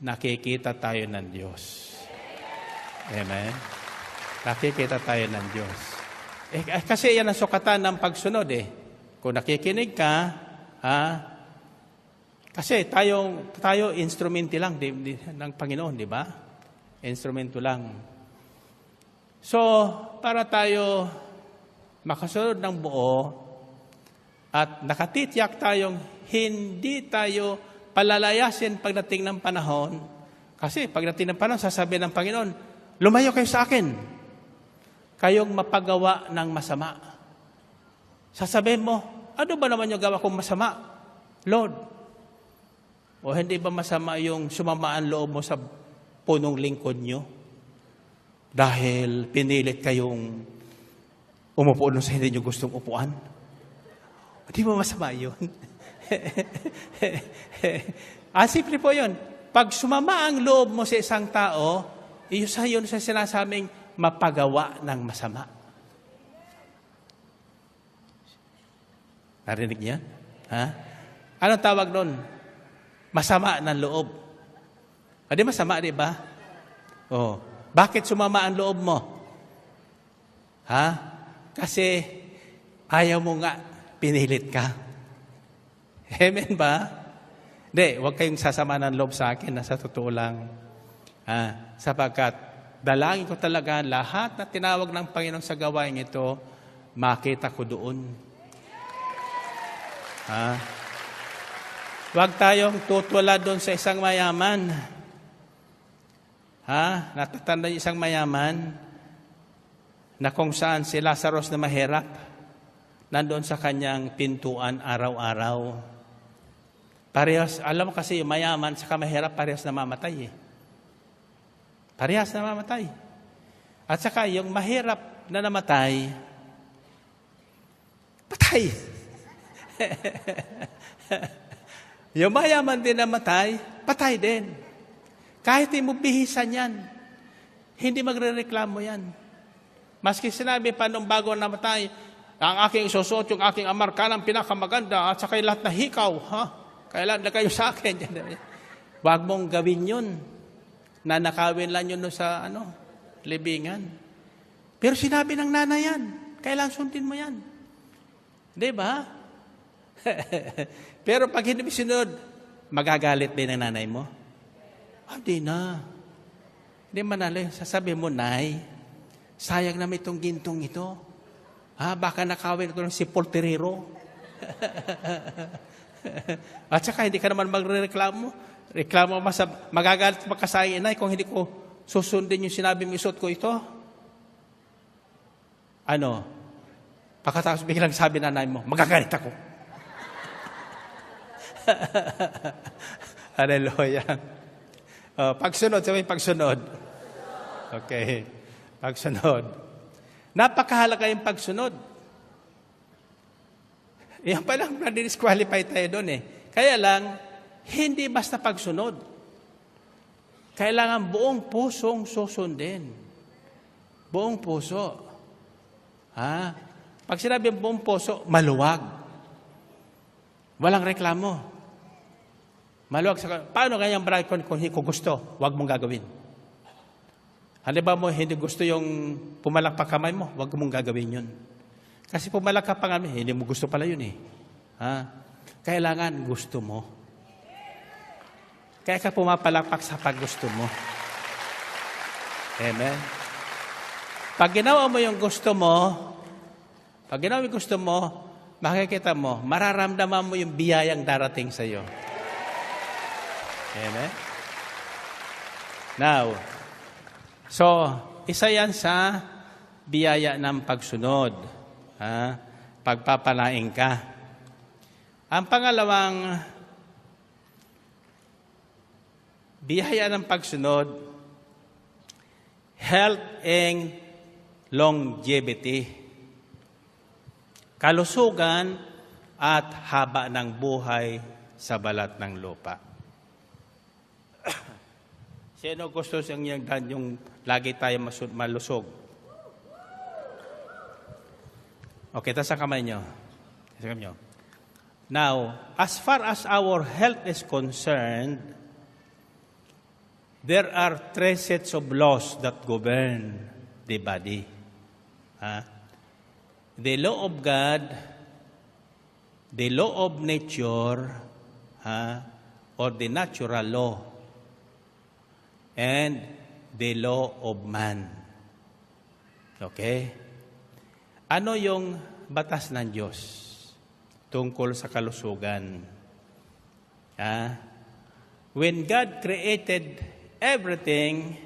Nakikita tayo ng Diyos. Amen? Nakikita tayo ng Diyos. Kasi yan ang sukatan ng pagsunod eh. Kung nakikinig ka, kasi tayo instrumento lang ng Panginoon, di ba? Instrumento lang. So, para tayo makasunod ng buo at nakatitiyak tayong hindi tayo palalayasin pagdating ng panahon, kasi pagdating ng panahon, sasabihin ng Panginoon, lumayo kayo sa akin, kayong mapagawa ng masama. Sasabihin mo, ano ba naman yung gawa kong masama? Lord, o hindi ba masama yung sumamaan loob mo sa punong lingkod nyo? Dahil pinilit kayong umupo sa hindi nyo gustong upuan? Hindi ba masama yun? Simple po yun. Pag sumama ang loob mo sa isang tao, yun sa sinasabing mapagawa ng masama. Narinig niya? Anong tawag doon? Masama ng loob. Di masama, di ba? Bakit sumama ang loob mo? Kasi ayaw mo nga, pinilit ka. Amen ba? Hindi, huwag kayong sasama ng loob sa akin, sa totoo lang. Sapagkat dalangin ko talaga lahat na tinawag ng Panginoon sa gawain ito, makita ko doon. Huwag tayong tutula doon sa isang mayaman. Natatanda yung isang mayaman na kung saan si Lazarus na mahirap, nandoon sa kanyang pintuan araw-araw. Parehas, alam mo kasi yung mayaman sa mahirap, parehas namamatay eh. Parehas namamatay. At saka yung mahirap na namatay, patay. Yung mayaman din namatay, patay din. Kahit hindi mo bihisan yan, hindi magre-reklamo yan. Maski sinabi pa nung bago namatay, ang aking isusuot, yung aking amarkanang pinakamaganda, at saka lahat na hikaw, kailan na kayo sa akin. Huwag mong gawin yun. Nanakawin lang yun sa libingan. Pero sinabi ng nanay yan, kailan sundin mo yan. Di ba? Pero pag hindi mo sinunod, magagalit din ng nanay mo? Hindi na. Hindi manalo. Sasabi mo, Nay, sayang naman itong gintong ito. Baka nakawin ko ng si Polterero. At saka hindi ka naman magre-reklamo. Reklamo magagalit makasayang inay kung hindi ko susundin yung sinabi mo isuot ko ito. Pagkatapos biglang sabi na nanay mo, magagalit ako. Hallelujah. Pagsunod, sabi pagsunod. Okay. Pagsunod. Napakahalaga yung pagsunod. Yan pa lang, na-disqualify tayo doon eh. Kaya lang, hindi basta pagsunod. Kailangan buong pusong susundin. Buong puso. Pag sinabi buong puso, maluwag. Walang reklamo. Maluwag sa... Paano kanyang bride kung hindi ko gusto? Huwag mong gagawin. Halimbawa mo, hindi gusto yung pumalakpak kamay mo, huwag mong gagawin yun. Kasi pumalakpak pa kami, hindi mo gusto pala yun eh. Kailangan gusto mo. Kaya ka pumapalakpak sa paggusto mo. Amen? Pag ginawa mo yung gusto mo, makikita mo, mararamdaman mo yung biyayang darating sa iyo. Amen? Now, so, isa yan sa biyaya ng pagsunod. Pagpapalaing ka. Ang pangalawang biyaya ng pagsunod, health and longevity. Kalusugan at haba ng buhay sa balat ng lupa. Sino gusto siyang yung lagi tayo malusog? Okay, taas ang kamay nyo. Now, as far as our health is concerned, there are 3 sets of laws that govern the body. The law of God, the law of nature, or the natural law, and the law of man. Okay? Ano yung batas ng Diyos tungkol sa kalusugan? When God created everything,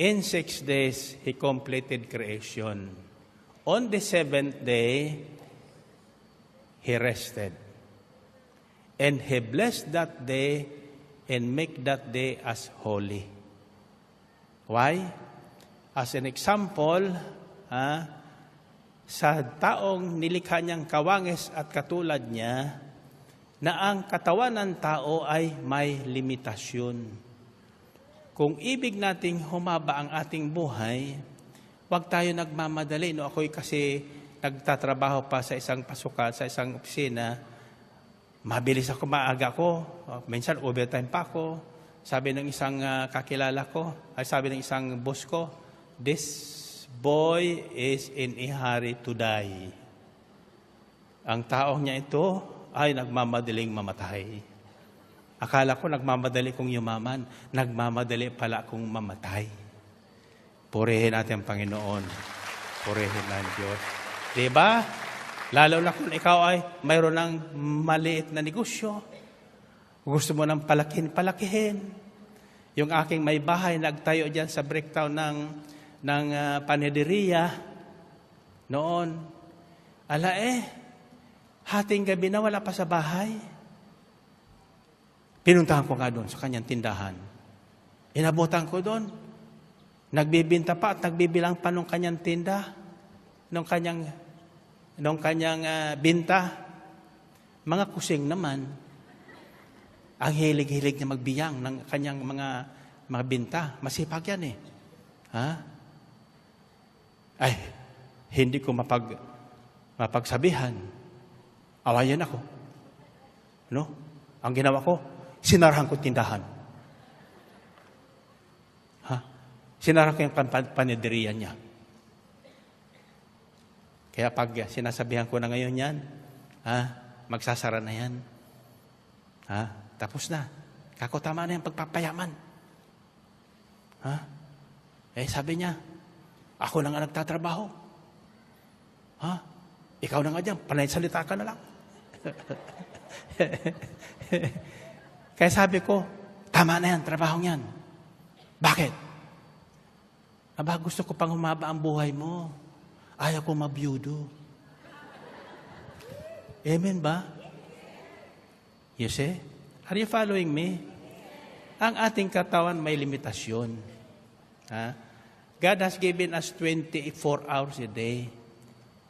in 6 days, He completed creation. On the 7th day, He rested. And He blessed that day and make that day as holy. Why? As an example, sa taong nilikha niyang kawangis at katulad niya, na ang katawan ng tao ay may limitasyon. Kung ibig nating humaba ang ating buhay, huwag tayo nagmamadali. Ako'y kasi nagtatrabaho pa sa isang pasukan, sa isang opisina, mabilis ako, maaga ko. Minsan overtime pa ako. Sabi ng isang kakilala ko, sabi ng isang boss ko, this boy is in a hurry to die. Ang taong niya ito ay nagmamadaling mamatay. Akala ko nagmamadali kong yumaman, nagmamadali pala akong mamatay. Purihin natin ang Panginoon. Purihin ang Diyos. Diba? Lalo na kung ikaw ay mayroon ng maliit na negosyo. Gusto mo ng palakihin. Yung aking may bahay, nagtayo dyan sa breakdown ng panaderiya noon. Hating gabi na wala pa sa bahay. Pinuntahan ko nga doon sa kanyang tindahan. Inabutan ko doon. Nagbibinta pa at nagbibilang pa nung kanyang tinda. Nung kanyang binta. Mga kusing naman, ang hilig-hilig niya magbiyang ng kanyang mga binta. Masipag yan eh. Hindi ko mapagsabihan. Awayan ako. No? Ang ginawa ko, sinarahan ko tindahan. Sinarahan ko yung panaderiya niya. Kaya pag sinasabihan ko na ngayon yan, magsasara na yan. Tapos na. Kako, tama na yung pagpapayaman. Sabi niya, ako na nga nagtatrabaho. Ikaw na nga dyan, panay salita ka na lang. Kaya sabi ko, tama na yan, trabahong yan. Bakit? Gusto ko pang humaba ang buhay mo. Ayaw ko mabiyudo. Amen ba? You see? Are you following me? Ang ating katawan may limitasyon. God has given us 24 hours a day.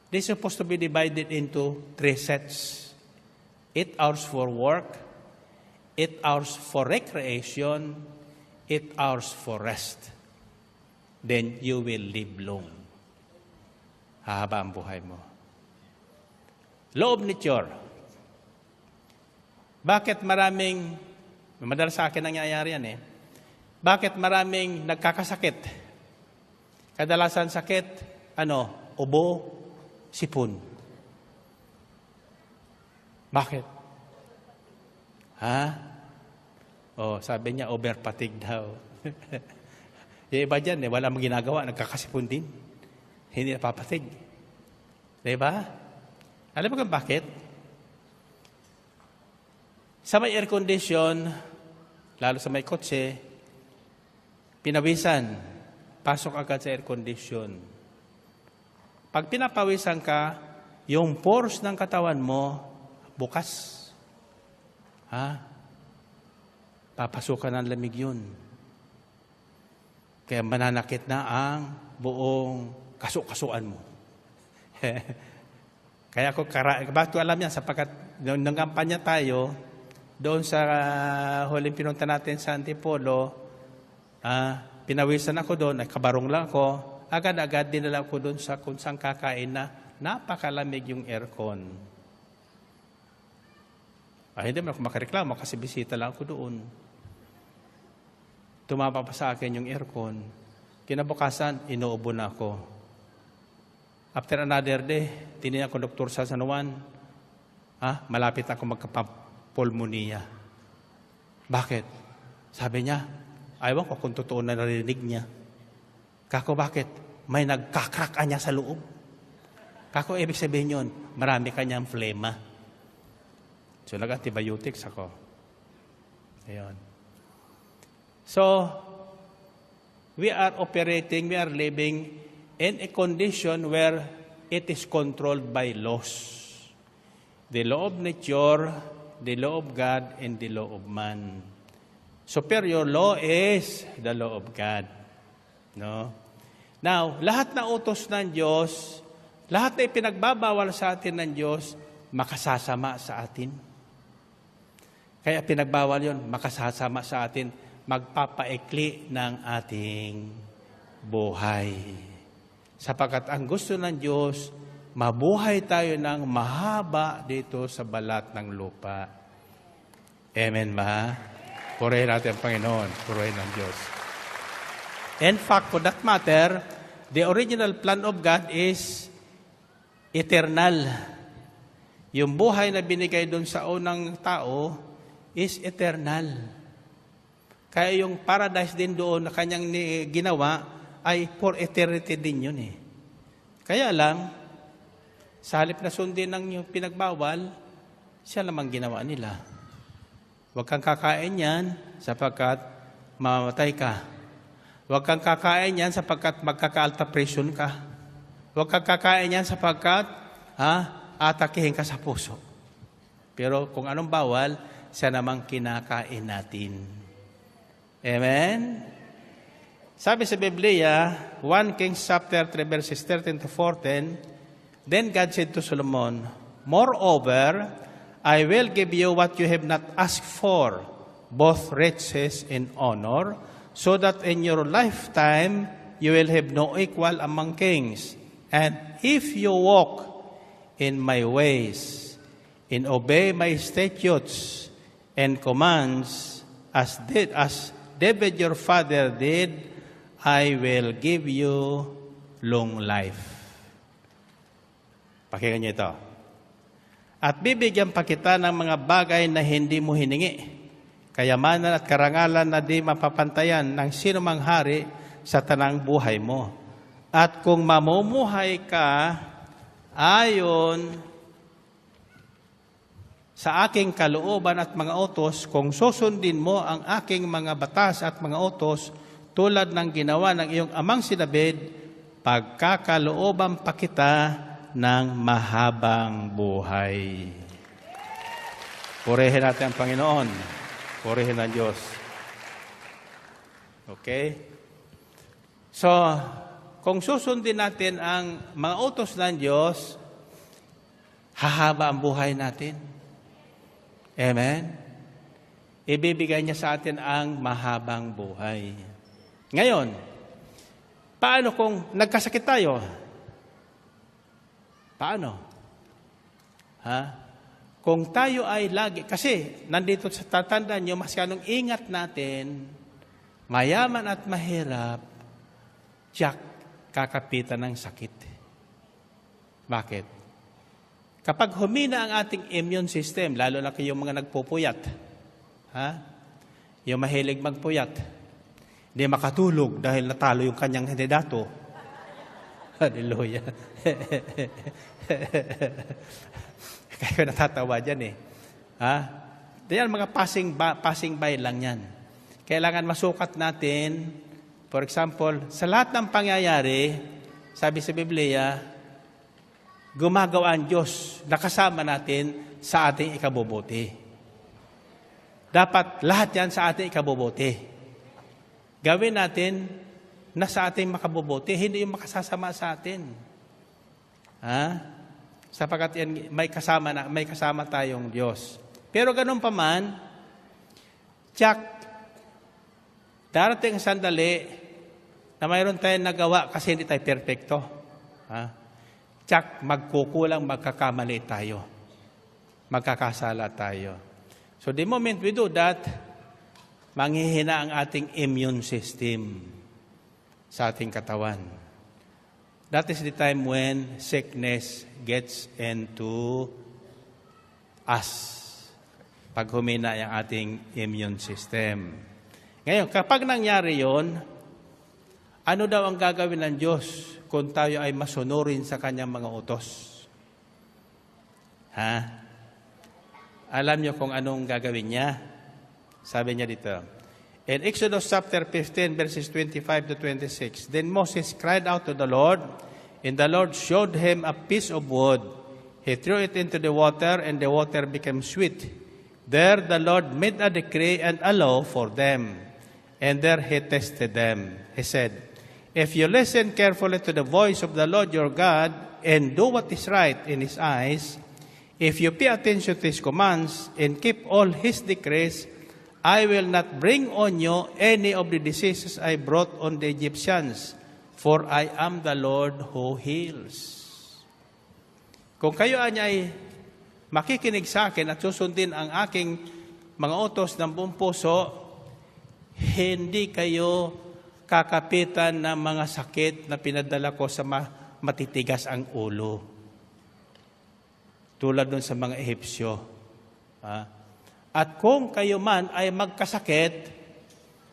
They're supposed to be divided into 3 sets. 8 hours for work, 8 hours for recreation, 8 hours for rest. Then you will live long. Hahaba ang buhay mo. Law of nature. Bakit madalas sa akin nangyayari yan Bakit maraming nagkakasakit? Kadalasan sakit, ubo, sipon. Bakit? Sabi niya, over-fatigue daw. Yung iba dyan, wala mong ginagawa, nagkakasipon din. Hindi napapatig. Diba? Alam mo kung bakit? Sa may air condition, lalo sa may kotse, pinawisan, pasok agad sa air condition. Pag pinapawisan ka, yung pores ng katawan mo, bukas. Papasukan ng lamig yun. Kaya mananakit na ang buong kaso-kasuan mo. Kaya bakit ko alam yan? Sapagkat nung kampanya tayo, doon sa huling pinunta natin sa Antipolo, pinawisan ako doon, kabarong lang ako, agad-agad dinala ko doon sa kung saan kakain na napakalamig yung aircon. Hindi man ako makareklamo kasi bisita lang ako doon. Tumapa pa sa akin yung aircon. Kinabukasan, inuubo na ako. After another day, tinignan ko Dr. sa San Juan, malapit ako magkapulmonia. Bakit? Sabi niya, ayaw ko kung totoo na narinig niya. Kako, bakit? May nagkakrak niya sa loob. Kako, ibig sabihin yun, marami kanyang flema. So, nag-antibiotics ako. Ayun. So, we are living in a condition where it is controlled by laws. The law of nature, the law of God, and the law of man. Superior law is the law of God. No? Now, lahat na utos ng Diyos, lahat na ipinagbabawal sa atin ng Diyos, makasasama sa atin. Kaya pinagbawal yon, makasasama sa atin, magpapaikli ng ating buhay. Sapagkat ang gusto ng Diyos, mabuhay tayo ng mahaba dito sa balat ng lupa. Amen ba? Purihin natin ang Panginoon. Purihin ng Diyos. In fact, for that matter, the original plan of God is eternal. Yung buhay na binigay doon sa unang tao is eternal. Kaya yung paradise din doon na kanyang ginawa ay for eternity din yun Kaya lang, sa halip na sundin ng pinagbawal, siya lamang ginawa nila. Huwag kang kakain yan sapagkat mamamatay ka. Huwag kang kakain yan sapagkat magkaka-alta pressure ka. Huwag kang kakain yan sapagkat atakihin ka sa puso. Pero kung anong bawal, siya namang kinakain natin. Amen? Sabi sa Biblia, 1 Kings chapter 3 verses 13 to 14, Then God said to Solomon, Moreover, I will give you what you have not asked for, both riches and honor, so that in your lifetime you will have no equal among kings. And if you walk in my ways, and obey my statutes and commands, as David your father did, I will give you long life. Pakinggan niyo ito. At bibigyan pa kita ng mga bagay na hindi mo hiningi, kayamanan at karangalan na di mapapantayan ng sinumang hari sa tanang buhay mo. At kung mamumuhay ka ayon sa aking kalooban at mga utos, kung susundin mo ang aking mga batas at mga utos, tulad ng ginawa ng iyong amang si David, pagkakalooban pa kita ng mahabang buhay. Purihin natin ang Panginoon. Purihin ang Diyos. Okay? So, kung susundin natin ang mga utos ng Diyos, hahaba ang buhay natin. Amen? Ibibigay niya sa atin ang mahabang buhay. Ngayon, paano kung nagkasakit tayo? Paano? Kung tayo ay lagi, kasi nandito sa tatandaan nyo, masyadong ingat natin, mayaman at mahirap, tiyak, kakapitan ng sakit. Bakit? Kapag humina ang ating immune system, lalo na kayong mga nagpupuyat, yung mahilig magpuyat, hindi makatulog dahil natalo yung kanyang kandidato. Hallelujah. Kaya natatawa dyan Diyan mga passing by lang yan. Kailangan masukat natin, for example, sa lahat ng pangyayari, sabi sa Biblia, gumagawa ang Diyos, nakasama natin sa ating ikabubuti. Dapat lahat yan sa ating ikabubuti. Gawin natin na sa ating makabubuti, hindi yung makasasama sa atin. Sapagkat yan, may kasama tayong Diyos. Pero ganun pa man, darating sandali na mayroon tayong nagawa kasi hindi tayo perfecto. Magkukulang, magkakamali tayo. Magkakasala tayo. So the moment we do that, manghihina ang ating immune system sa ating katawan. That is the time when sickness gets into us. Pag humina ang ating immune system. Ngayon, kapag nangyari yon, ano daw ang gagawin ng Diyos kung tayo ay masunurin sa Kanyang mga utos? Alam niyo kung anong gagawin niya? Sabi niya dito, in Exodus chapter 15, verses 25 to 26, Then Moses cried out to the Lord, and the Lord showed him a piece of wood. He threw it into the water, and the water became sweet. There the Lord made a decree and a law for them, and there he tested them. He said, If you listen carefully to the voice of the Lord your God, and do what is right in His eyes, if you pay attention to His commands, and keep all His decrees, I will not bring on you any of the diseases I brought on the Egyptians, for I am the Lord who heals. Kung kayo ay makikinig sa akin at susundin ang aking mga utos ng buong puso, hindi kayo kakapitan ng mga sakit na pinadala ko sa matitigas ang ulo. Tulad nun sa mga Ehipsyo. At kung kayo man ay magkasakit,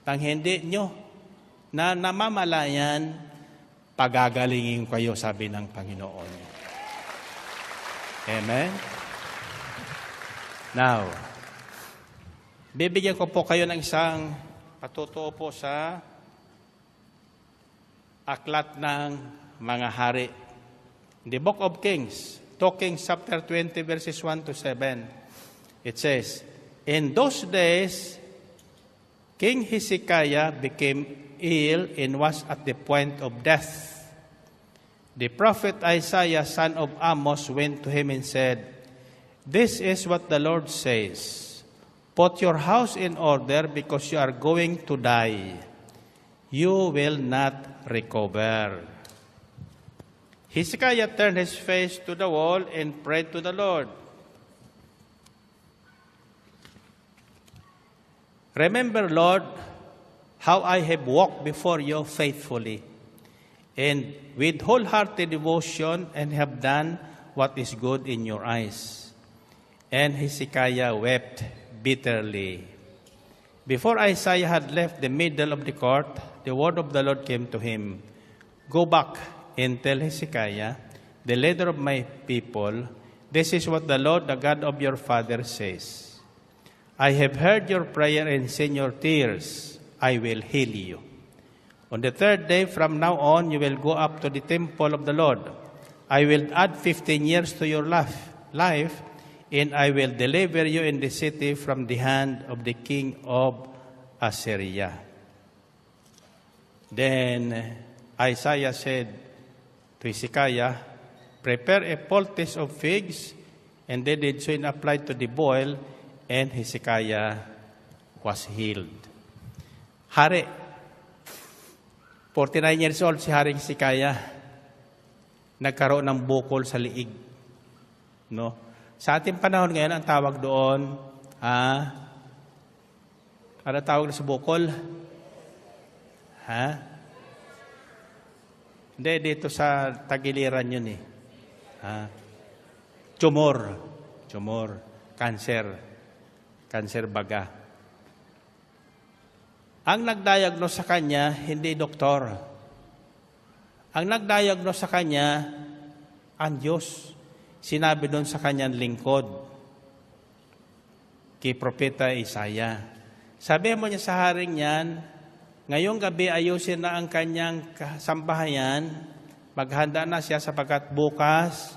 nang hindi nyo na namamalayan, pagagalingin kayo, sabi ng Panginoon. Amen? Now, bibigyan ko po kayo ng isang patutuo po sa Aklat ng Mga Hari. In the Book of Kings, 2 Kings chapter 20 verses 1 to 7, it says, "In those days, King Hezekiah became ill and was at the point of death. The prophet Isaiah, son of Amos, went to him and said, 'This is what the Lord says, put your house in order because you are going to die. You will not recover.' Hezekiah turned his face to the wall and prayed to the Lord. Remember, Lord, how I have walked before you faithfully and with wholehearted devotion and have done what is good in your eyes." And Hezekiah wept bitterly. Before Isaiah had left the middle of the court, the word of the Lord came to him. "Go back and tell Hezekiah, the leader of my people, this is what the Lord, the God of your father, says. I have heard your prayer and seen your tears. I will heal you. On the third day from now on, you will go up to the temple of the Lord. I will add 15 years to your life, and I will deliver you in the city from the hand of the king of Assyria." Then Isaiah said to Hezekiah, "Prepare a poultice of figs," and they did so and applied to the boil, and Hezekiah was healed. Hari, 49 years old si Haring Hezekiah, nagkaroon ng bukol sa liig. No? Sa ating panahon ngayon, ang tawag doon, ano tawag sa bukol? Hindi, dito sa tagiliran yun eh. Tumor. Cancer baga. Ang nagdiagnose sa kanya, hindi doktor. Ang nagdiagnose sa kanya, ang Diyos. Sinabi doon sa kanyang lingkod, kay Propeta Isaiah. Sabi mo niya sa haring yan, ngayong gabi ayusin na ang kanyang sambahayan, maghanda na siya sapagkat bukas,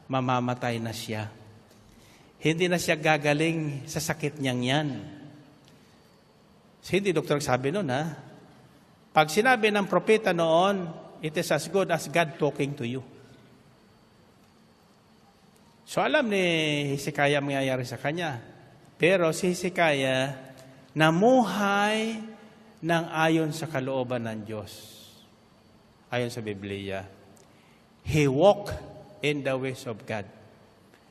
mamamatay na siya. Hindi na siya gagaling sa sakit niyang yan. Hindi doktor sabi noon, ha? Pag sinabi ng propeta noon, it is as good as God talking to you. So alam ni Hezekiah ang mangyayari sa kanya. Pero si Hezekiah namuhay ng ayon sa kalooban ng Diyos. Ayon sa Biblia. He walked in the ways of God.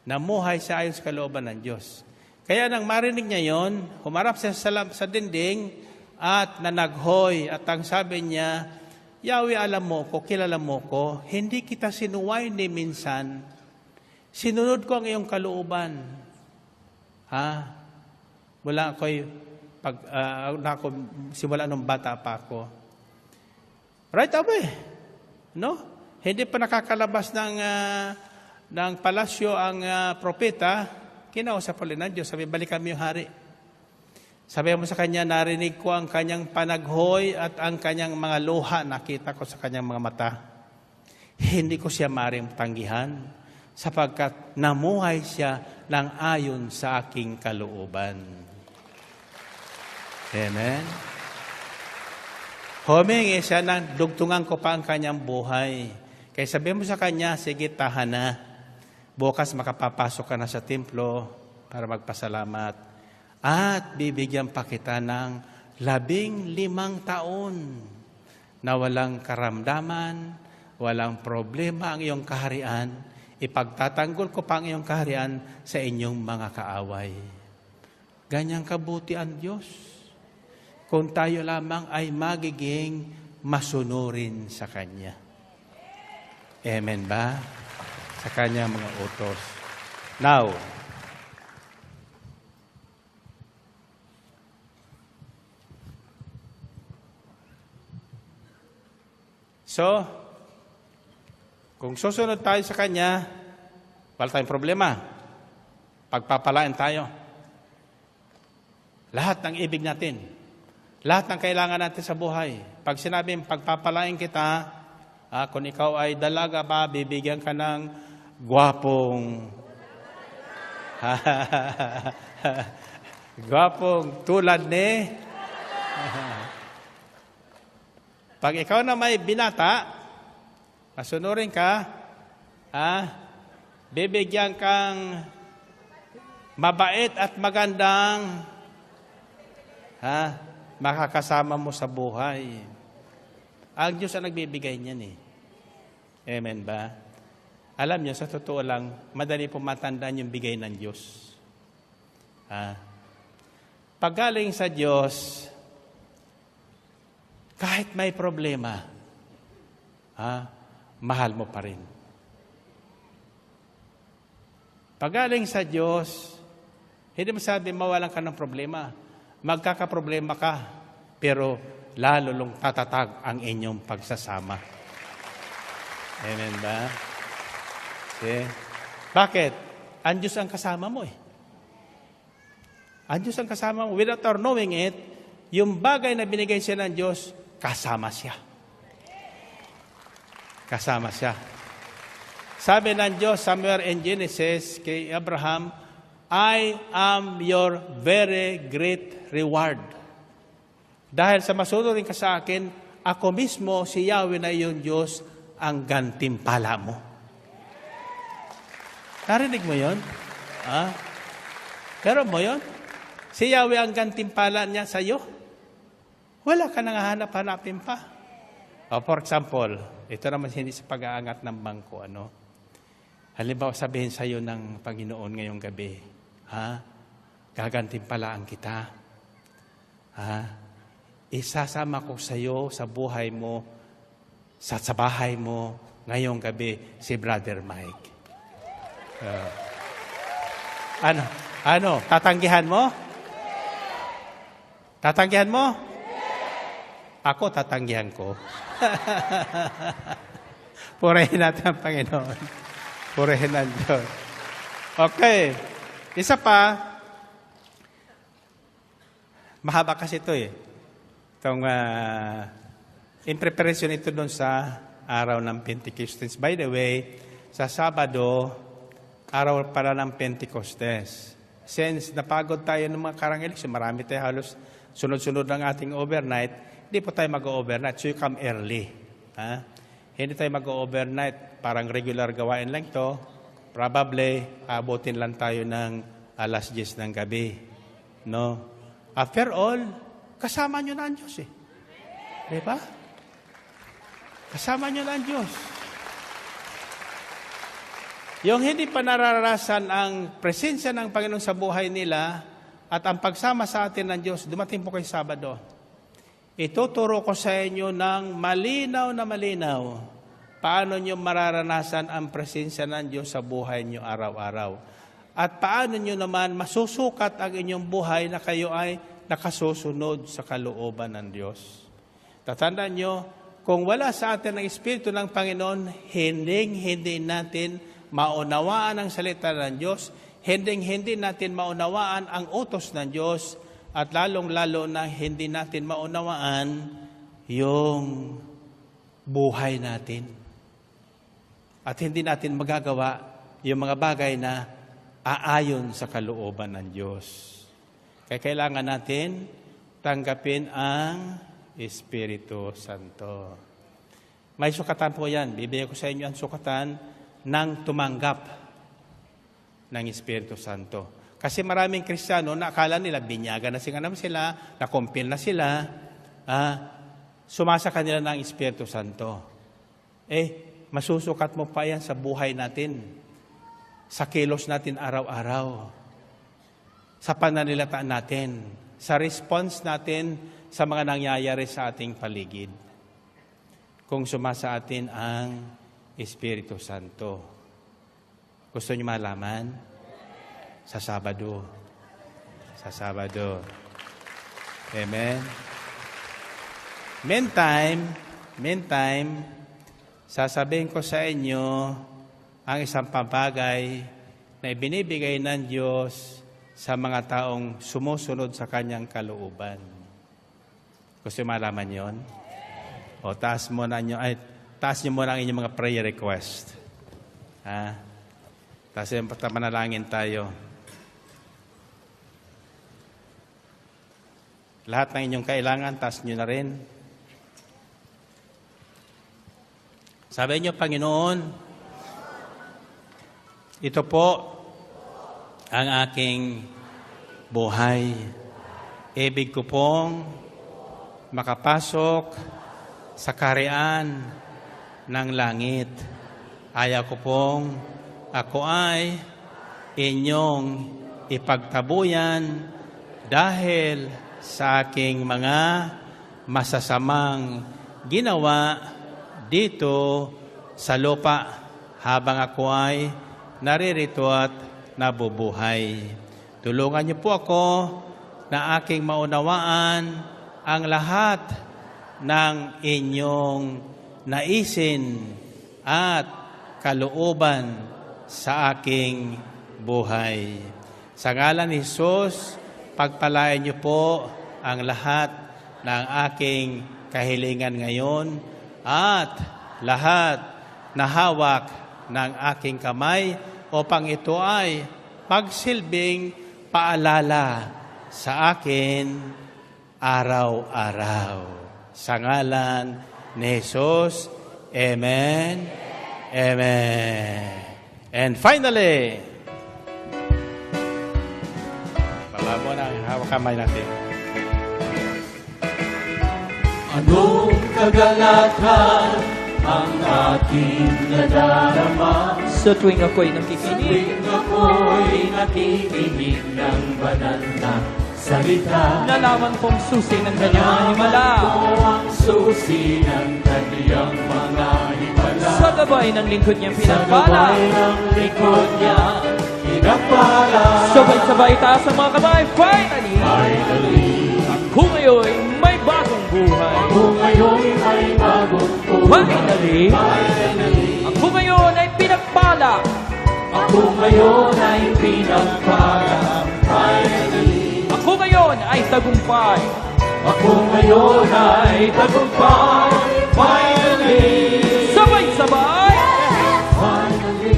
Namuhay siya ayon sa kalooban ng Diyos. Kaya nang marinig niya yon, humarap siya sa dinding at nanaghoy. At ang sabi niya, Yahweh, alam mo ko, kilala mo ko, hindi kita sinuway ni minsan. Sinunod ko ang iyong kalooban. Wala ako'y simula nung bata pa ako. Right away. No? Hindi pa nakakalabas ng palasyo ang propeta, kinausap ulit ng Diyos. Sabi, balikan mo yung hari. Sabi mo sa kanya, narinig ko ang kanyang panaghoy at ang kanyang mga luha, nakita ko sa kanyang mga mata. Hindi ko siya maaaring tanggihan sapagkat namuhay siya ng ayon sa aking kalooban. Amen. Humingi siya ng dugtungan ko pa ang kanyang buhay. Kaya sabi mo sa kanya, sige, tahan na. Bukas makapapasok ka na sa templo para magpasalamat. At bibigyan pa kita ng 15 taon na walang karamdaman, walang problema ang iyong kaharian. Ipagtatanggol ko pa ang iyong kaharian sa inyong mga kaaway. Ganyang kabuti ang Diyos. Kung tayo lamang ay magiging masunurin sa Kanya. Amen ba? Sa Kanya mga utos. Now, so, kung susunod tayo sa Kanya, wala tayong problema. Pagpapalain tayo. Lahat ng ibig natin, Lahat ng kailangan natin sa buhay. Pag sinabing pagpapalain kita, kung ikaw ay dalaga pa, bibigyan ka ng gwapong gwapong tulad ni pag ikaw na may binata, masunurin ka, bibigyan kang mabait at magandang makakasama mo sa buhay. Ang Diyos ang nagbibigay niyan eh. Amen ba? Alam niyo, sa totoo lang, madali po matandaan yung bigay ng Diyos. Pag galing sa Diyos, kahit may problema, mahal mo pa rin. Pag galing sa Diyos, hindi mo sabi mawalan ka ng problema. Magkakaproblema ka, pero lalong tatatag ang inyong pagsasama. Amen ba? Okay. Bakit? Ang Diyos ang kasama mo eh. Ang Diyos ang kasama mo. Without our knowing it, yung bagay na binigay siya ng Diyos, kasama siya. Kasama siya. Sabi ng Diyos somewhere in Genesis kay Abraham, I am your very great reward. Dahil sa masunurin ka sa akin, ako mismo, si Yahweh na iyong Diyos, ang gantimpala mo. Narinig mo yun? Pero mo yun? Si Yahweh ang gantimpala niya sa iyo? Wala ka nang hanap-hanapin pa. For example, ito naman hindi sa pag-aangat ng bangko. Halimbawa, sabihin sa iyo ng Panginoon ngayong gabi, gagantimpalaan kita. Isasama ko sa iyo sa buhay mo, sa bahay mo, ngayong gabi, si Brother Mike. Tatanggihan mo? Tatanggihan mo? Ako, tatanggihan ko. Purihin natin ang Panginoon. Purihin ang Diyos. Okay. Isa pa, mahaba kasi ito eh. Itong, in preparation ito doon sa araw ng Pentecostes. By the way, sa Sabado, araw para ng Pentecostes. Since napagod tayo ng mga karang eleksyon, marami tayo halos sunod-sunod ng ating overnight, hindi po tayo mag-overnight. So you come early. Hindi tayo mag-overnight. Parang regular gawain lang to. Probably, abutin lang tayo ng alas 10 ng gabi. No? After all, kasama nyo na ang Diyos eh. Diba? Kasama nyo na ang Diyos. Yung hindi pa nararasan ang presensya ng Panginoon sa buhay nila at ang pagsama sa atin ng Diyos, dumating po kayo Sabado. Ituturo ko sa inyo ng malinaw na malinaw paano nyo mararanasan ang presensya ng Diyos sa buhay nyo araw-araw. At paano nyo naman masusukat ang inyong buhay na kayo ay nakasusunod sa kalooban ng Diyos. Tatandaan nyo, kung wala sa atin ang Espiritu ng Panginoon, hindi natin maunawaan ang salita ng Diyos, hindi natin maunawaan ang utos ng Diyos, at lalong-lalo na hindi natin maunawaan yung buhay natin. At hindi natin magagawa yung mga bagay na aayon sa kalooban ng Diyos. Kaya kailangan natin tanggapin ang Espiritu Santo. May sukatan po yan. Bibigay ko sa inyo ang sukatan ng tumanggap ng Espiritu Santo. Kasi maraming Kristiyano na akala nila binyaga na sila, nakumpil na sila, sumasa kanila ng Espiritu Santo. Masusukat mo pa yan sa buhay natin, sa kilos natin araw-araw, sa pananalitaan natin, sa response natin sa mga nangyayari sa ating paligid. Kung sumasa atin ang Espiritu Santo. Gusto niyo malaman? Sa Sabado. Sa Sabado. Amen? Meantime, sasabihin ko sa inyo ang isang pambagay na ibinibigay ng Diyos sa mga taong sumusunod sa Kanyang kalooban. Gusto niyo malaman yon? O taas niyo muna ang inyong mga prayer request. Ha? Taas yung manalangin tayo. Lahat ng inyong kailangan, taas niyo na rin. Sabi niyo, Panginoon, ito po ang aking buhay. Ibig ko pong makapasok sa kaharian ng langit. Ayaw ko pong ako ay inyong ipagtabuyan dahil sa aking mga masasamang ginawa dito sa lupa habang ako ay naririto at nabubuhay. Tulungan niyo po ako na aking maunawaan ang lahat ng inyong naisin at kalooban sa aking buhay. Sa ngalan ni Jesus, pagpalain niyo po ang lahat ng aking kahilingan ngayon at lahat na hawak ng aking kamay upang ito ay magsilbing paalala sa akin araw-araw. Sa ngalan ni Jesus, Amen, Amen. And finally, baba mo na ang hawak kamay natin. Anong kagalakan ang aking nadarama Sa tuwing ako'y nakikinig, tuwing ako'y nakikinig ng banal na salita? nalaman kong susi ng kanyang himala. Ko ang susi ng kaniyang mga himala. Sa gabay ng lingkod niyang Sa pinagpala. gabay ng likod niya, pinagpala. Sabay-sabay taas ang mga kamay. Finally, Finally, ako ngayon may bagong buhay. ako ngayon ay bagong buhay. Finally, Finally, ako ngayon ay pinagpala. ako ngayon ay pinagpala. Finally, Ako ngayon ay tagumpay. ako ngayon ay tagumpay. Finally, Sabay-sabay, finally,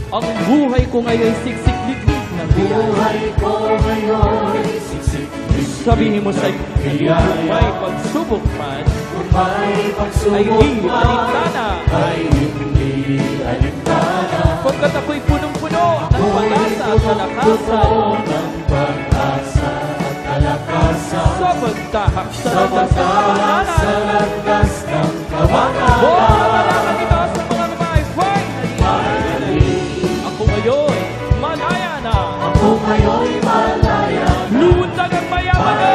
ang buhay ko ngayon siksik-liklik ng biyaya. buhay ko ngayon siksik. Sabihin mo sa iyong may pagsubok man, Kung may ay pagsubok di man, alintana. ay hindi alintana. Pagkat ako'y punong-puno ng pag-asa at kalakasan ng pag-asa at kalakasan. sa pagtahak sa Sa landas ng pagtahak sa kabanalan. landas ng Buong kabanalan. kabanalan itaas ang mga kamay. Finally, Finally, ako ngayon malaya na. ako ngayon malaya. Lumundag ang mayaman na.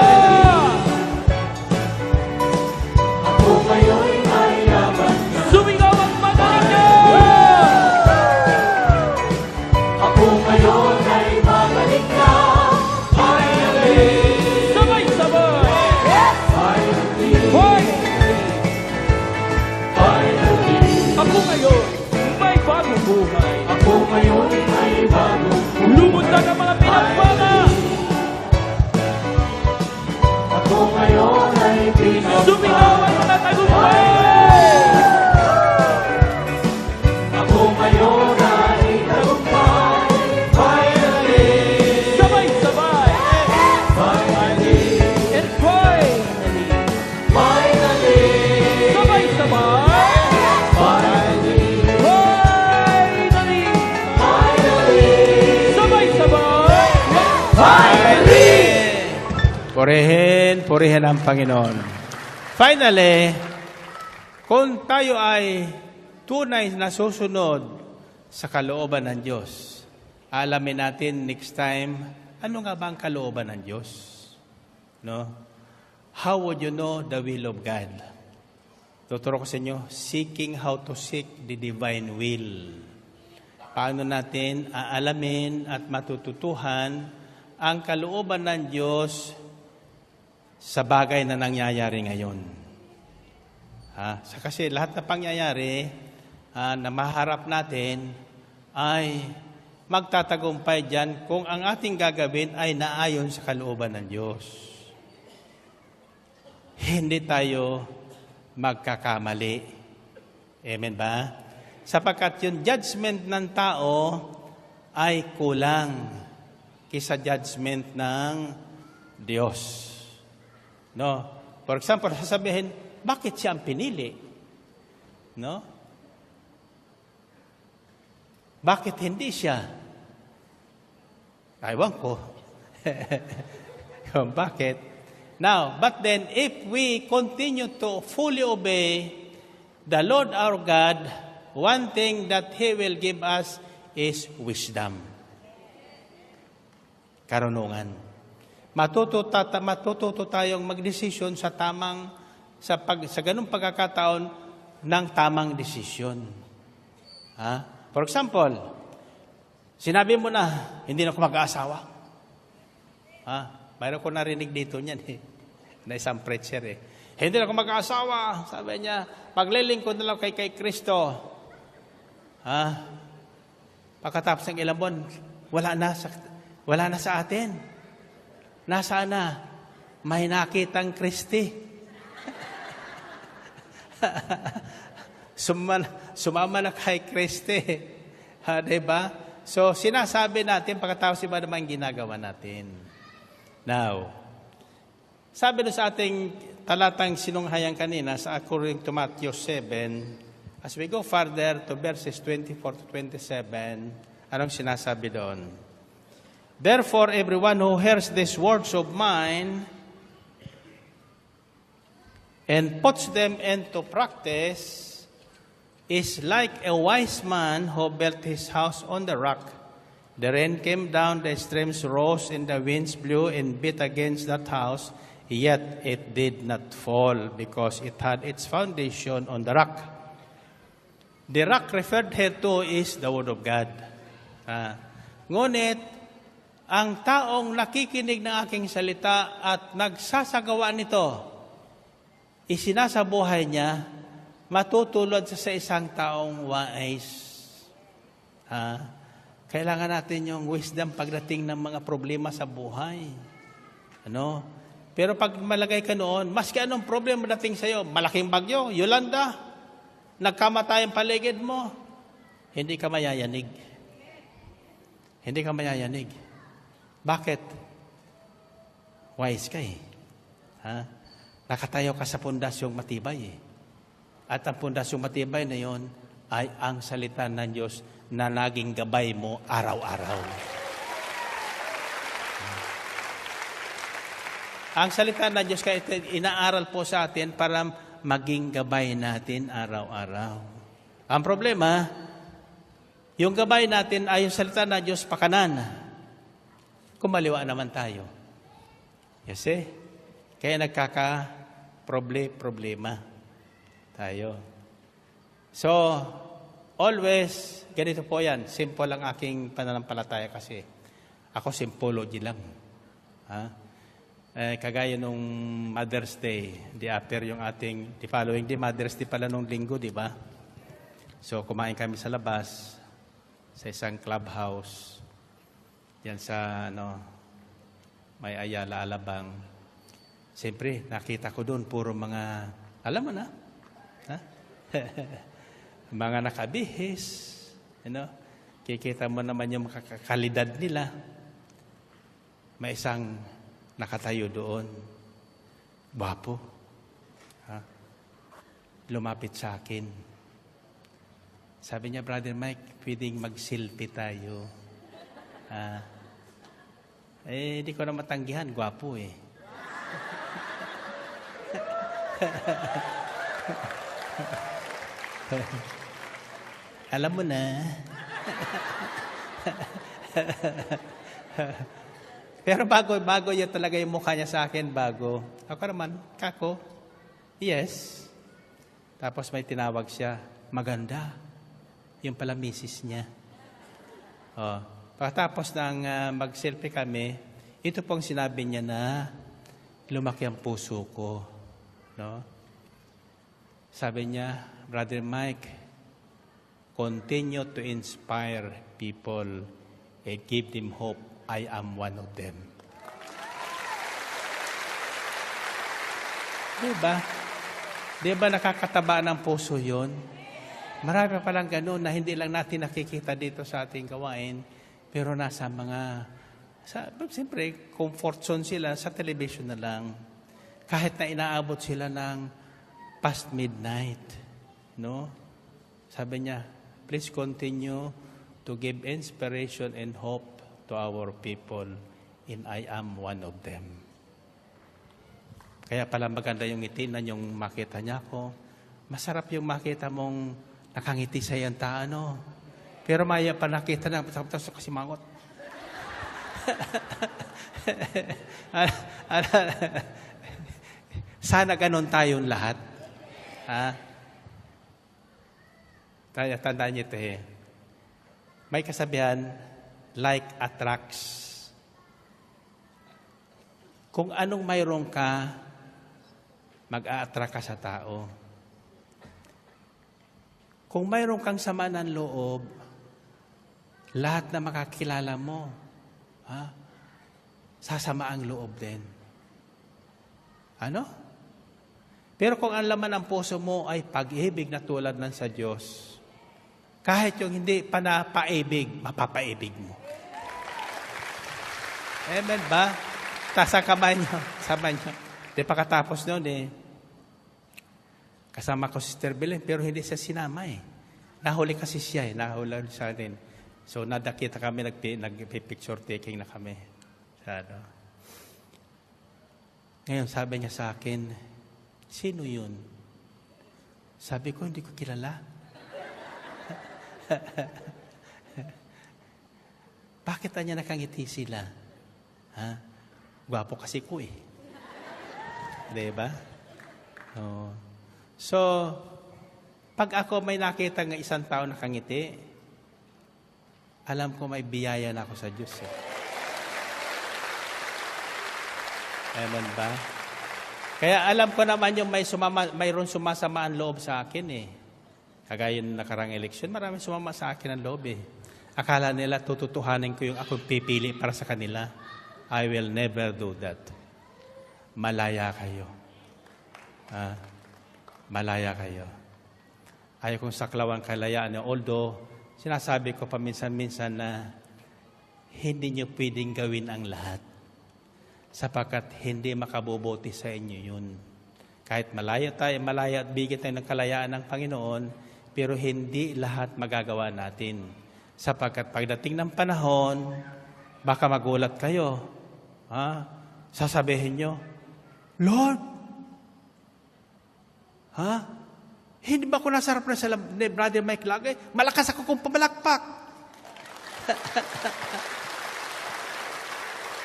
Ako ngayon mayaman na. Sumigaw ang magaling na. Ako ngayon ay magaling na. Finally, Sabay-sabay. finally, Finally, finally. ako ngayon may bagong buhay. Ako ngayon ay bagong buhay. Lumundag ang mga pinagpala. Ako ngayon ay Sumigaw ang mga tagumpay. Ako ngayon ay tagumpay. Finally, Sabay-sabay. finally, And finally, finally, sabay-sabay. finally, Finally, finally, sabay-sabay. finally. Purihin ang Panginoon. Finally, kung tayo ay tunay na susunod sa kalooban ng Diyos, alamin natin next time, ano nga ba ang kalooban ng Diyos? No? How would you know the will of God? Tuturo ko sa inyo, seeking how to seek the divine will. Paano natin aalamin at matututuhan ang kalooban ng Diyos sa bagay na nangyayari ngayon. Kasi lahat na pangyayari na maharap natin ay magtatagumpay dyan kung ang ating gagawin ay naayon sa kalooban ng Diyos. hindi tayo magkakamali. Amen ba? Sapagkat yung judgment ng tao ay kulang kaysa judgment ng Diyos. No? For example, sasabihin, bakit siya ang pinili? No? Bakit hindi siya? Aywan ko. Kung bakit? Now, but then, if we continue to fully obey the Lord our God, one thing that He will give us is wisdom. Karunungan. Matututo tayong magdesisyon sa sa ganung pagkakataon ng tamang desisyon. For example, sinabi mo na, hindi na ako mag-aasawa. Mayroon ko narinig dito niyan na isang preacher Hindi na ako mag-aasawa. Sabi niya, maglilingkod na lang kay Kristo. Pagkatapos ng ilang buwan, wala na sa atin. Nasaan na? May nakitang Kristi. Sumama na kay Kristi. Diba? So, sinasabi natin, pagkatapos iba naman ginagawa natin. Now, sabi na sa ating talatang sinunghayan kanina, sa according to Matthew 7, as we go further to verses 24 to 27, anong sinasabi doon? Therefore, everyone who hears these words of mine and puts them into practice is like a wise man who built his house on the rock. The rain came down, the streams rose, and the winds blew and beat against that house, yet it did not fall because it had its foundation on the rock. The rock referred here to is the Word of God. Ngunit, ang taong nakikinig ng aking salita at nagsasagawa nito, isinasabuhay niya, matutulad sa isang taong wise. Kailangan natin yung wisdom pagdating ng mga problema sa buhay. Pero pag malagay ka noon, maski anong problema dating sa'yo, malaking bagyo, Yolanda, nagkamatay ang paligid mo, hindi ka mayayanig. Hindi ka mayayanig. Bakit? Wise ka Nakatayo ka sa pundasyong matibay At ang pundasyong matibay na yon ay ang salita ng Diyos na naging gabay mo araw-araw. Ang salita ng Diyos kaya inaaral po sa atin para maging gabay natin araw-araw. Ang problema, yung gabay natin ay yung salita ng Diyos pakanan. Kumaliwa naman tayo. Yes Kaya nagkaka-problema tayo. So, always, ganito po yan. Simple ang aking pananampalataya kasi. Ako, simpology lang. Kagaya nung Mother's Day, di following day, Mother's Day pala nung linggo, di ba? So, kumain kami sa labas, sa isang clubhouse, yan sa, may Ayala, Alabang. Siyempre, nakita ko doon, puro mga, alam mo na, mga nakabihis, kikita mo naman yung kalidad nila. May isang nakatayo doon, gwapo. Lumapit sa akin. Sabi niya, Brother Mike, pwedeng mag-selfie tayo. Di ko na matanggihan, gwapo Alam mo na. Pero bago yun talaga yung mukha niya sa akin, bago. Ako naman, kako. Yes. Tapos may tinawag siya, maganda. Yung pala misis niya. Pagkatapos ng mag-selfie kami, ito pong sinabi niya na lumaki ang puso ko. Sabi niya, Brother Mike, continue to inspire people and give them hope. I am one of them. Di ba nakakataba ng puso yun? Marami palang ganun na hindi lang natin nakikita dito sa ating gawain, pero nasa siyempre, comfort zone sila sa television na lang. Kahit na inaabot sila ng past midnight. No? Sabi niya, please continue to give inspiration and hope to our people, and I am one of them. Kaya pala maganda yung ngiti na yung makita niya ko. Masarap yung makita mong nakangiti sa iyong taano. Pero maya pa nakita na, tapos kasi mangot. Sana ganun tayong lahat. Ha? Tandaan niyo ito May kasabihan, like attracts. Kung anong mayroon ka, mag-a-attract ka sa tao. Kung mayroon kang sama ng loob, lahat na makakilala mo, sasama ang loob din. Ano? Pero kung ang laman ng puso mo ay pag-ibig na tulad ng sa Diyos, kahit yung hindi pa napaibig, mapapaibig mo. Amen ba? Tasa kamay niyo. Sama niyo. Di pagkatapos noon kasama ko si Sister Belen, pero hindi siya sinama Nahuli kasi siya nahuli sa atin. So nadakita kami, nag-picture taking na kami. Ngayon sabi niya sa akin, sino yun? Sabi ko, hindi ko kilala. Bakit niya nakangiti sila? Gwapo kasi ko Diba? So, pag ako may nakita ng isang tao nakangiti, alam ko may biyaya na ako sa Diyos. Amen ba? Kaya alam ko naman yung mayroon sumasama ang loob sa akin Kagaya ng nakarang eleksyon, maraming sumama sa akin ang loob Akala nila tututuhanin ko yung ako pipili para sa kanila. I will never do that. Malaya kayo. Malaya kayo. Ayaw kong saklawan kalayaan although sinasabi ko paminsan-minsan na hindi nyo pwedeng gawin ang lahat sapagkat hindi makabubuti sa inyo yun. Kahit malaya at bigit tayo ng kalayaan ng Panginoon, pero hindi lahat magagawa natin. Sapagkat pagdating ng panahon, baka magulat kayo. Sasabihin nyo, Lord, hindi ba ako nasarap na sa ni Brother Mike lagay? Malakas ako kung pamalakpak.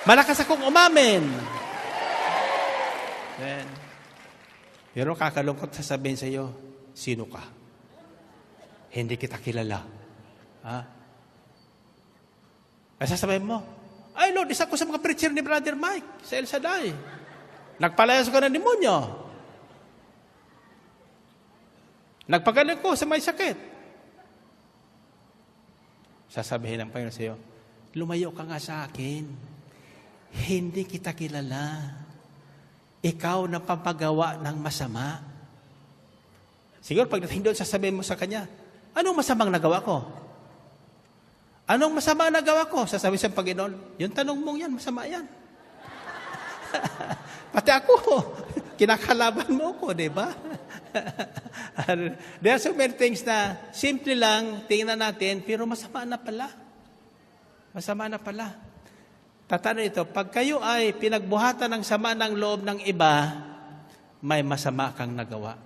Malakas akong umamin. Then, pero kakalungkot sasabihin sa iyo, sino ka? Hindi kita kilala. Sasabihin mo, ay Lord, isa ko sa mga preacher ni Brother Mike sa El Shaddai. Nagpalayas ko ng demonyo. Nagpagaling ko sa may sakit. Sasabihin ng Panginoon sa iyo, lumayo ka nga sa akin. Hindi kita kilala. Ikaw na pampagawa ng masama. Siguro pagdating doon, sasabihin mo sa kanya, anong masamang nagawa ko? Anong masama nagawa ko? Sasabihin sa Panginoon, yung tanong mong yan, masama yan. Pati ako, kinakalaban mo ko, di ba? There are so many things na simple lang, tingnan natin, pero masama na pala. Masama na pala. Tatanong ito, pag kayo ay pinagbuhatan ng sama ng loob ng iba, may masama kang nagawa.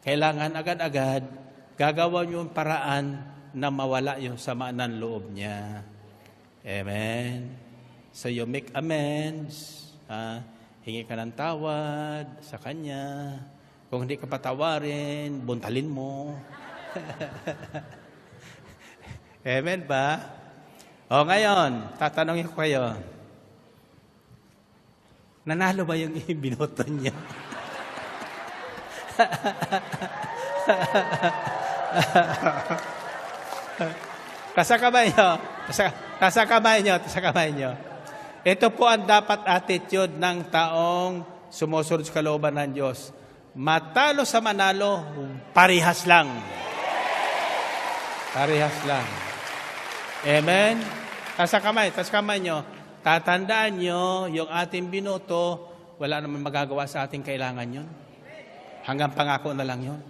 Kailangan agad-agad, gagawa niyo yung paraan na mawala yung sama ng loob niya. Amen. So you make amends, hingi ka ng tawad sa kanya. Kung hindi ka patawarin, buntalin mo. Amen ba? O ngayon, tatanungin ko kayo, nanalo ba yung binoto niya? Nasa kamay nyo. Ito po ang dapat attitude ng taong sumusunod sa kalooban ng Diyos. Matalo sa manalo, parihas lang. Parihas lang. Amen? Taas kamay nyo. Tatandaan nyo, yung ating binoto, wala naman magagawa sa ating kailangan yun. Hanggang pangako na lang yun.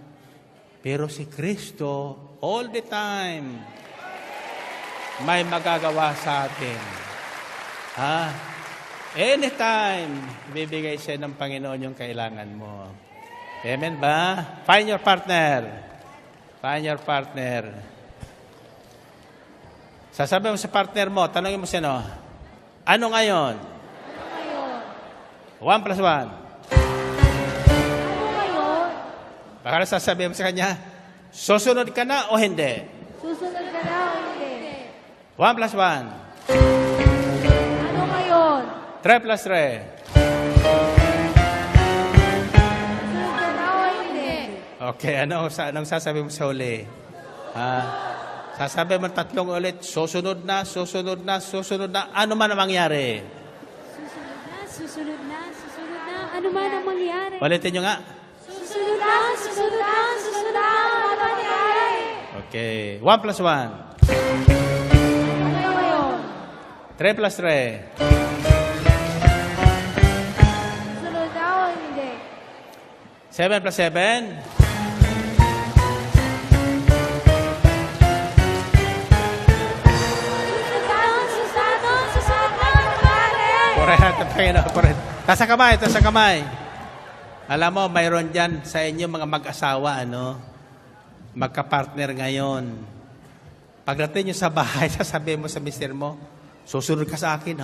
Pero si Kristo, all the time, may magagawa sa atin. Anytime, bibigay siya ng Panginoon yung kailangan mo. Amen ba? Find your partner. Find your partner. Sasabi mo sa partner mo, tanongin mo siya, ano ngayon? 1 plus 1. Ano ngayon? Baka sasabihin mo sa kanya, susunod ka na o hindi? Susunod ka na o hindi? 1 plus 1. Ano ngayon? 3 plus 3. Susunod ka na o hindi? Okay, anong sasabihin mo sa huli? Sasabihin mo 3 ulit, susunod na. Ano man ang mangyari? Susunod na. Ano man ang mangyari? Ulitin nyo nga. Susunod na. Ano man mangyari? Okay, 1 plus 1. Ano ngayon? 3 plus 3. Susunod na o hindi? 7 plus 7. Correct. Tasa kamay. Alam mo, mayroon dyan sa inyo mga mag-asawa, magka-partner ngayon. Pagdating nyo sa bahay, sasabihin mo sa mister mo, susunod ka sa akin,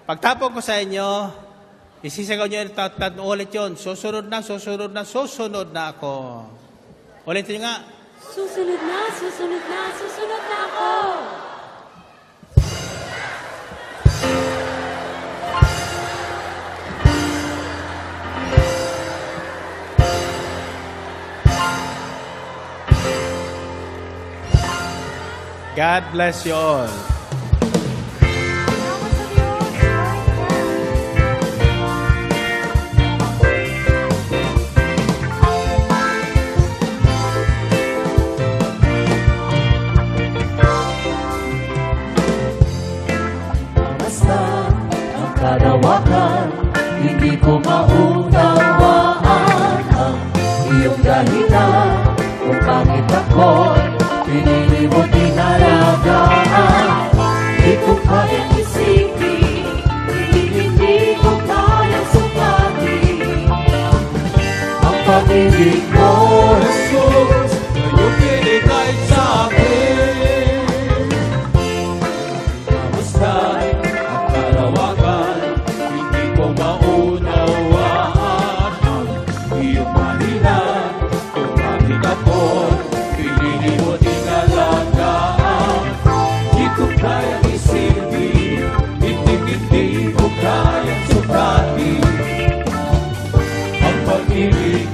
Pagtapon ko sa inyo, isisigaw nyo ulit yun, susunod na ako. Ulitin nyo nga. Susunod na ako. God bless you all. Salamat sa Diyos. Basta ang kalawakan, hindi ko maunawaan ang iyong dahilan kung bakit ako'y pinili mo tinalagaan. Di ko kayang isipin, hindi ko kayang sukatin ang pag-ibig mo, Jesus, na iyong binigay sa akin. Kamusta't ang kalawakan, hindi ko maunawaan ang iyong dahilan kung bakit ako'y pinili mo tinalagaan. Di ko kayang isipin, hindi ko kayang sukatin ang pag-ibig